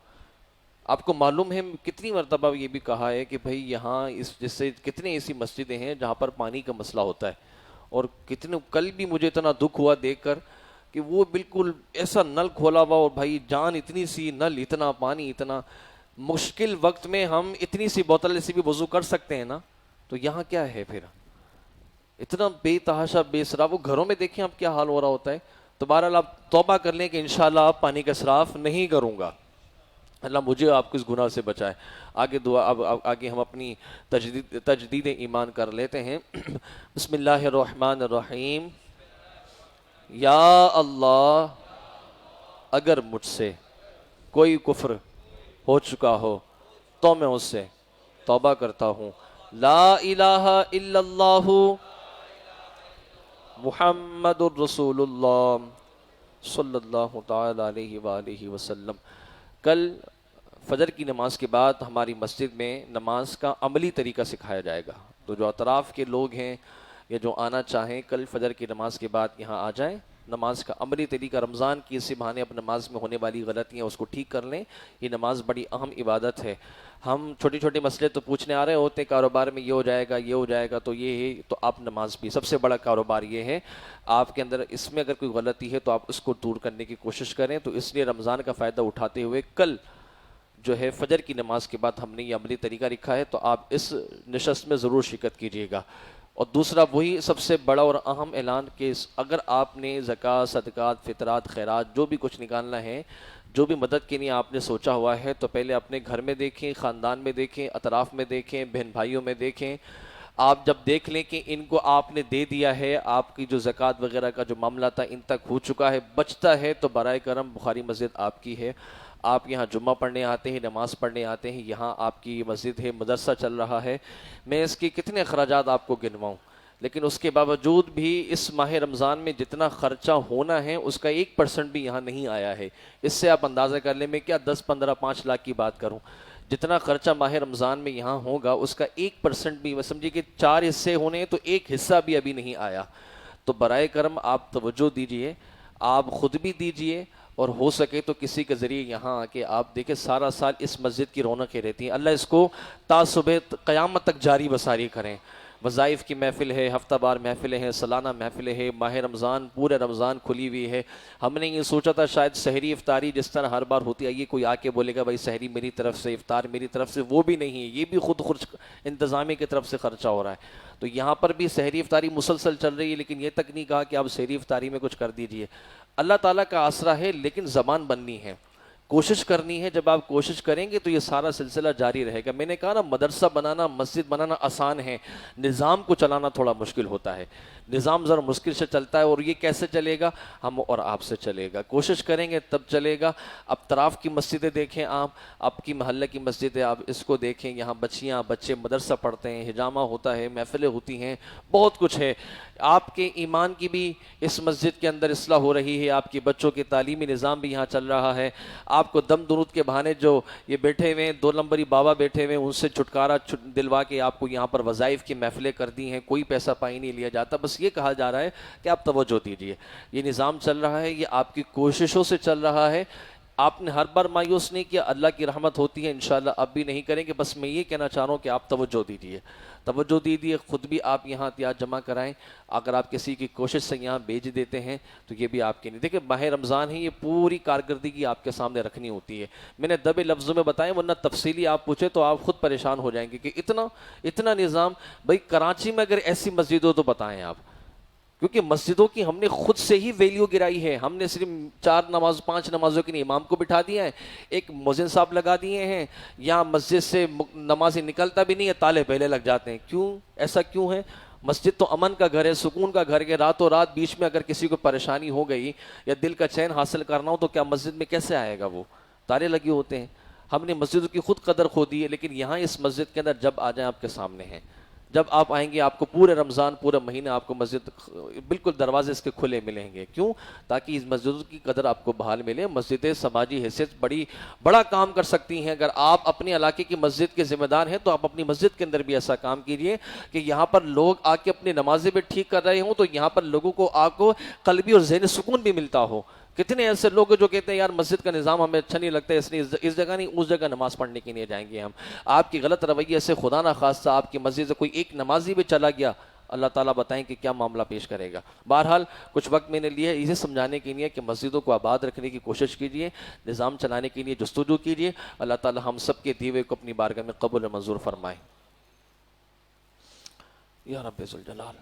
آپ کو معلوم ہے کتنی مرتبہ یہ بھی کہا ہے کہ بھائی یہاں جس سے کتنے ایسی مسجدیں ہیں جہاں پر پانی کا مسئلہ ہوتا ہے، اور کتنے کل بھی مجھے اتنا دکھ ہوا دیکھ کر کہ وہ بالکل ایسا نل کھولا ہوا، اور بھائی جان اتنی سی، نل اتنا، پانی اتنا، مشکل وقت میں ہم اتنی سی بوتل سے بھی وضو کر سکتے ہیں نا، تو یہاں کیا ہے پھر؟ اتنا بے تحاشا بے اسراف۔ وہ گھروں میں دیکھیں اب کیا حال ہو رہا ہوتا ہے۔ تو بہرحال آپ توبہ کر لیں کہ انشاءاللہ آپ پانی کا اسراف نہیں کروں گا، اللہ مجھے آپ کو اس گناہ سے بچائے۔ آگے دعا، اب آگے ہم اپنی تجدید ایمان کر لیتے ہیں۔ بسم اللہ الرحمن الرحیم۔ یا اللہ، اگر مجھ سے کوئی کفر ہو چکا ہو تو میں اس سے توبہ کرتا ہوں۔ لا الہ الا اللہ محمد الرسول اللہ صلی اللہ تعالی علیہ وآلہ وسلم۔ کل فجر کی نماز کے بعد ہماری مسجد میں نماز کا عملی طریقہ سکھایا جائے گا، تو جو اطراف کے لوگ ہیں یا جو آنا چاہیں کل فجر کی نماز کے بعد یہاں آ جائیں۔ نماز کا عملی طریقہ، رمضان کی اسی بہانے اب نماز میں ہونے والی غلطیاں اس کو ٹھیک کر لیں۔ یہ نماز بڑی اہم عبادت ہے۔ ہم چھوٹی چھوٹی مسئلے تو پوچھنے آ رہے ہوتے ہیں، کاروبار میں یہ ہو جائے گا، یہ ہو جائے گا، تو یہ ہے، تو آپ نماز بھی سب سے بڑا کاروبار یہ ہے۔ آپ کے اندر اس میں اگر کوئی غلطی ہے تو آپ اس کو دور کرنے کی کوشش کریں۔ تو اس لیے رمضان کا فائدہ اٹھاتے ہوئے کل جو ہے فجر کی نماز کے بعد ہم نے یہ عملی طریقہ لکھا ہے، تو آپ اس نشست میں ضرور شرکت کیجیے گا۔ اور دوسرا وہی سب سے بڑا اور اہم اعلان کہ اگر آپ نے زکوٰۃ، صدقات، فطرات، خیرات جو بھی کچھ نکالنا ہے، جو بھی مدد کے لیے آپ نے سوچا ہوا ہے، تو پہلے اپنے گھر میں دیکھیں، خاندان میں دیکھیں، اطراف میں دیکھیں، بہن بھائیوں میں دیکھیں۔ آپ جب دیکھ لیں کہ ان کو آپ نے دے دیا ہے، آپ کی جو زکوٰۃ وغیرہ کا جو معاملہ تھا ان تک ہو چکا ہے، بچتا ہے، تو برائے کرم بخاری مسجد آپ کی ہے۔ آپ یہاں جمعہ پڑھنے آتے ہیں، نماز پڑھنے آتے ہیں، یہاں آپ کی مسجد ہے، مدرسہ چل رہا ہے۔ میں اس کی کتنے اخراجات آپ کو گنواؤں، لیکن اس کے باوجود بھی اس ماہ رمضان میں جتنا خرچہ ہونا ہے اس کا 1% بھی یہاں نہیں آیا ہے۔ اس سے آپ اندازہ کر لیں، میں کیا 10، 15، 5 لاکھ کی بات کروں، جتنا خرچہ ماہ رمضان میں یہاں ہوگا اس کا 1% بھی، سمجھیے کہ 4 حصے ہونے ہیں تو 1 حصہ بھی ابھی نہیں آیا۔ تو برائے کرم آپ توجہ دیجئے، آپ خود بھی دیجئے، اور ہو سکے تو کسی کے ذریعے یہاں آ کے آپ دیکھیں، سارا سال اس مسجد کی رونقیں رہتی ہیں۔ اللہ اس کو تا صبح قیامت تک جاری بساری کریں۔ وظائف کی محفل ہے، ہفتہ بار محفلیں ہیں، سالانہ محفلیں ہیں، ماہ رمضان پورے رمضان کھلی ہوئی ہے۔ ہم نے یہ سوچا تھا شاید سحری افطاری جس طرح ہر بار ہوتی ہے، یہ کوئی آ کے بولے گا بھائی سحری میری طرف سے، افطار میری طرف سے، وہ بھی نہیں ہے، یہ بھی خود انتظامیہ کی طرف سے خرچہ ہو رہا ہے۔ تو یہاں پر بھی سحری افطاری مسلسل چل رہی ہے، لیکن یہ تک نہیں کہا کہ آپ سحری افطاری میں کچھ کر دیجئے۔ اللہ تعالیٰ کا آسرا ہے، لیکن زبان بننی ہے۔ کوشش کرنی ہے. جب آپ کوشش کریں گے تو یہ سارا سلسلہ جاری رہے گا. میں نے کہا نا مدرسہ بنانا مسجد بنانا آسان ہے, نظام کو چلانا تھوڑا مشکل ہوتا ہے. نظام ذرا مشکل سے چلتا ہے, اور یہ کیسے چلے گا؟ ہم اور آپ سے چلے گا. کوشش کریں گے تب چلے گا. اب طرف کی مسجدیں دیکھیں, آپ کی محلے کی مسجد ہے, آپ اس کو دیکھیں, یہاں بچیاں بچے مدرسہ پڑھتے ہیں, ہجامہ ہوتا ہے, محفلیں ہوتی ہیں, بہت کچھ ہے. آپ کے ایمان کی بھی اس مسجد کے اندر اصلاح ہو رہی ہے, آپ کے بچوں کے تعلیمی نظام بھی یہاں چل رہا ہے. آپ کو دم درود کے بہانے جو یہ بیٹھے ہوئے ہیں 2 نمبری بابا بیٹھے ہوئے ہیں, ان سے چھٹکارا دلوا کے آپ کو یہاں پر وظائف کی محفلیں کر دی ہیں. کوئی پیسہ پائی نہیں لیا جاتا, بس یہ کہا جا رہا ہے کہ آپ توجہ دیجیے. یہ نظام چل رہا ہے, یہ آپ کی کوششوں سے چل رہا ہے. آپ نے ہر بار مایوس نہیں کیا, اللہ کی رحمت ہوتی ہے, انشاءاللہ اب بھی نہیں کریں گے. بس میں یہ کہنا چاہ رہا ہوں کہ آپ توجہ دیجیے, توجہ دیجیے. خود بھی آپ یہاں احتیاط جمع کرائیں. اگر آپ کسی کی کوشش سے یہاں بھیج دیتے ہیں تو یہ بھی آپ کی نہیں. دیکھیں ماہ رمضان ہے, یہ پوری کارکردگی آپ کے سامنے رکھنی ہوتی ہے. میں نے دبے لفظوں میں بتایا, ورنہ تفصیلی آپ پوچھیں تو آپ خود پریشان ہو جائیں گے کہ اتنا نظام. بھائی کراچی میں اگر ایسی مسجد ہو تو بتائیں آپ, کیونکہ مسجدوں کی ہم نے خود سے ہی ویلیو گرائی ہے. ہم نے صرف 5 نمازوں کے لیے امام کو بٹھا دیا ہے, ایک مؤذن صاحب لگا دیے ہیں. یہاں مسجد سے نمازی نکلتا بھی نہیں ہے, تالے پہلے لگ جاتے ہیں. کیوں ایسا کیوں ہے؟ مسجد تو امن کا گھر ہے, سکون کا گھر ہے. راتوں رات بیچ میں اگر کسی کو پریشانی ہو گئی یا دل کا چین حاصل کرنا ہو تو کیا مسجد میں کیسے آئے گا؟ وہ تالے لگے ہوتے ہیں. ہم نے مسجدوں کی خود قدر کھو دی ہے, لیکن یہاں اس مسجد کے اندر جب آ جائیں آپ کے سامنے ہیں. جب آپ آئیں گے آپ کو پورے رمضان پورا مہینہ آپ کو مسجد بالکل دروازے اس کے کھلے ملیں گے. کیوں؟ تاکہ اس مسجدوں کی قدر آپ کو بحال ملے. مسجدیں سماجی حیثیت بڑا کام کر سکتی ہیں. اگر آپ اپنے علاقے کی مسجد کے ذمہ دار ہیں تو آپ اپنی مسجد کے اندر بھی ایسا کام کیجئے کہ یہاں پر لوگ آ کے اپنی نمازیں بھی ٹھیک کر رہے ہوں, تو یہاں پر لوگوں کو آ کو قلبی اور ذہنی سکون بھی ملتا ہو. کتنے ایسے لوگ جو کہتے ہیں یار مسجد کا نظام ہمیں اچھا نہیں لگتا ہے, اس لیے اس جگہ نہیں اس جگہ نماز پڑھنے کے لیے جائیں گے ہم. آپ کی غلط رویے سے خدا نہ خواستہ آپ کی مسجد سے کوئی ایک نمازی بھی چلا گیا, اللہ تعالیٰ بتائیں کہ کیا معاملہ پیش کرے گا. بہرحال کچھ وقت میں نے لیا ہے اسے سمجھانے کے لیے کہ مسجدوں کو آباد رکھنے کی کوشش کیجیے, نظام چلانے کے لیے جستجو کیجیے. اللہ تعالیٰ ہم سب کے دیوے کو اپنی بارگاہ میں قبول و منظور فرمائے. یا رب ذوالجلال.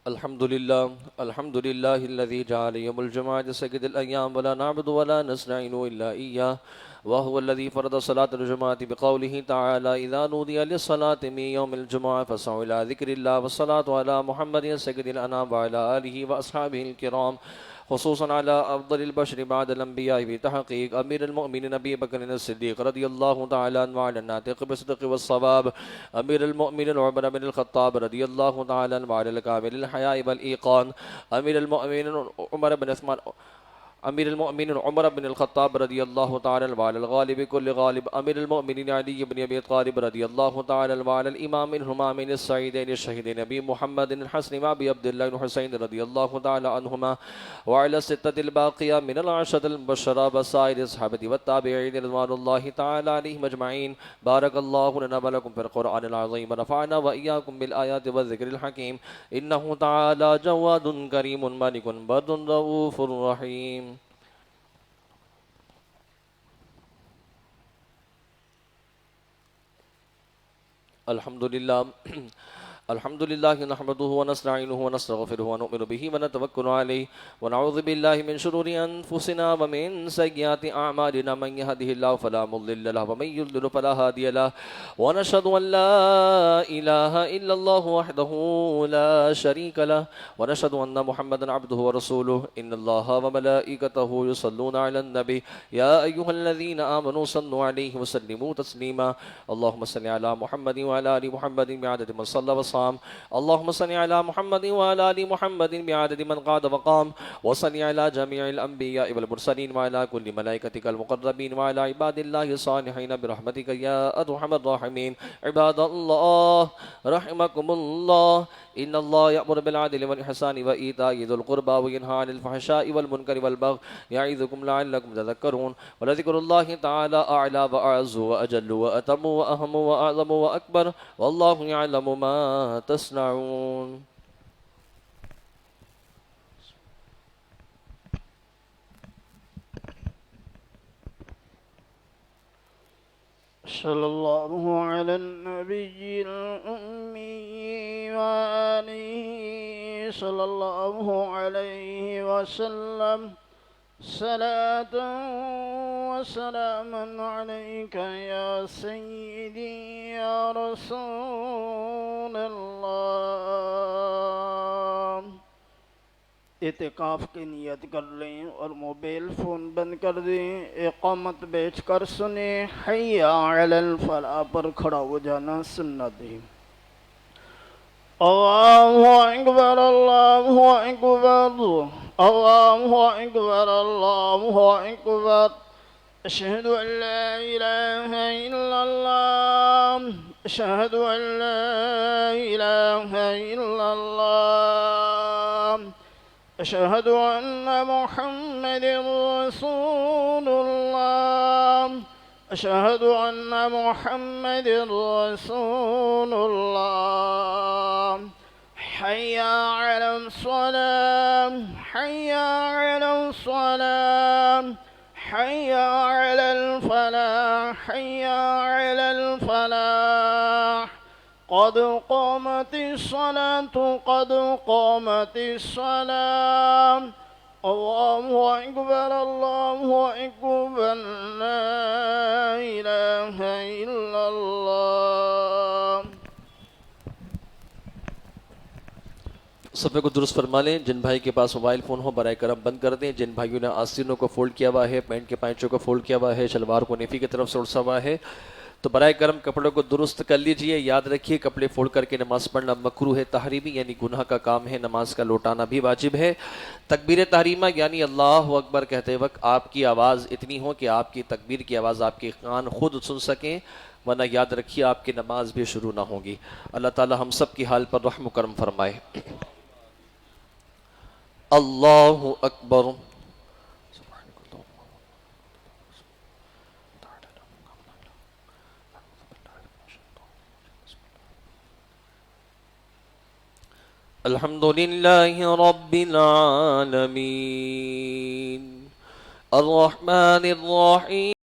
الحمد لله الذي جعل يوم الجمعة سيد الأيام ولا نعبد ولا نستعين إلا إياه وهو الذي فرض صلاة الجمعة بقوله تعالى إذا نودي للصلاة من يوم الجمعة فاسعوا إلى ذكر الله والصلاة على محمد سيد الأنام وعلى آله وأصحابه الكرام خصوصا على أفضل البشر بعد الأنبياء بتحقيق أمير المؤمنين أبي بكر الصديق رضي الله تعالى عنه وعلى الناطق بالصدق والصواب أمير المؤمنين عمر بن الخطاب رضي الله تعالى عنه وعلى الكامل الحياء والإيقان أمير المؤمنين عمر بن الخطاب رضي الله تعالى عنه وعلى الغالب كل غالب أمير المؤمنين علي بن أبي طالب رضي الله تعالى عنه وعلى الإمام الهمامين السعيدين الشهيدين أبي محمد الحسن وأبي عبد الله الحسين رضي الله تعالى عنهما وعلى الستة الباقية من العشرة المبشرة وسائر الصحابة والتابعين رضوان الله تعالى عليهم أجمعين. بارك الله لنا ولكم في القرآن العظيم ونفعنا وإياكم بالآيات والذكر الحكيم إنه تعالى جواد كريم مالك بر رؤوف رحيم. الحمد لله نحمده ونستعينه ونستغفره ونؤمن به ونتوكل عليه ونعوذ بالله من شرور أنفسنا ومن سيئات أعمالنا من يهده الله فلا مضل له ومن يضلل فلا هادي له ونشهد أن لا إله إلا الله وحده لا شريك له ونشهد أن محمدا عبده ورسوله إن الله وملائكته يصلون على النبي يا أيها الذين آمنوا صلوا عليه وسلموا تسليما. اللهم صل على محمد وعلى آل محمد بعدد من صلى وصلى. اللهم صل على محمد وعلى آل محمد بعدد من قعد وقام وصل على جميع الأنبياء والمرسلين وعلى كل ملائكتك المقربين وعلى عباد الله الصالحين برحمتك يا أرحم الراحمين. عباد الله رحمكم الله إن الله يأمر بالعدل والإحسان وإيتاء ذي القربى وينهى عن الفحشاء والمنكر والبغي يعظكم لعلكم تذكرون ولذكر الله تعالى أعلى وأعز وأجل وأتم وأهم وأعظم وأكبر والله يعلم ما تصنعون. صلى الله على النبي الأمي وآله صلى الله عليه وسلم صلاة وسلاما عليك يا سيدي يا رسول الله. اعتکاف کی نیت کر لیں اور موبائل فون بند کر دیں. اقامت بیٹھ کر سنیں. حی علی الفلاح پر کھڑا ہو جانا سنت ہے. اللہ اکبر اللہ اکبر اللہ اکبر اللہ اکبر. اشہد ان لا الہ الا اللہ اشہد ان لا الہ الا اللہ اشہد ان محمد رسول اللہ اشہد ان محمد رسول اللہ. حی علی الصلاة حی علی الصلاة حی علی الفلاح حی علی الفلاح. قد قامت الصلاة قد قامت الصلاة. اللہ اکبر اللہ اکبر لا الہ الا اللہ. صفحے کو درست فرما لیں. جن بھائی کے پاس موبائل فون ہو برائے کرم بند کر دیں. جن بھائیوں نے آستینوں کو فولڈ کیا ہوا ہے, پینٹ کے پائچوں کو فولڈ کیا ہوا ہے, شلوار کو نیفی کی طرف سے اڑسا ہوا ہے, تو برائے کرم کپڑوں کو درست کر لیجئے. یاد رکھیے کپڑے فولڈ کر کے نماز پڑھنا مکروہ ہے, تحریمی یعنی گناہ کا کام ہے. نماز کا لوٹانا بھی واجب ہے. تکبیر تحریمہ یعنی اللہ اکبر کہتے وقت آپ کی آواز اتنی ہو کہ آپ کی تکبیر کی آواز آپ کے کان خود سن سکیں, ورنہ یاد رکھیے آپ کی نماز بھی شروع نہ ہوگی. اللہ تعالی ہم سب کی حال پر رحم و کرم فرمائے. اللہ اکبر. الحمد لله رب العالمين الرحمن الرحيم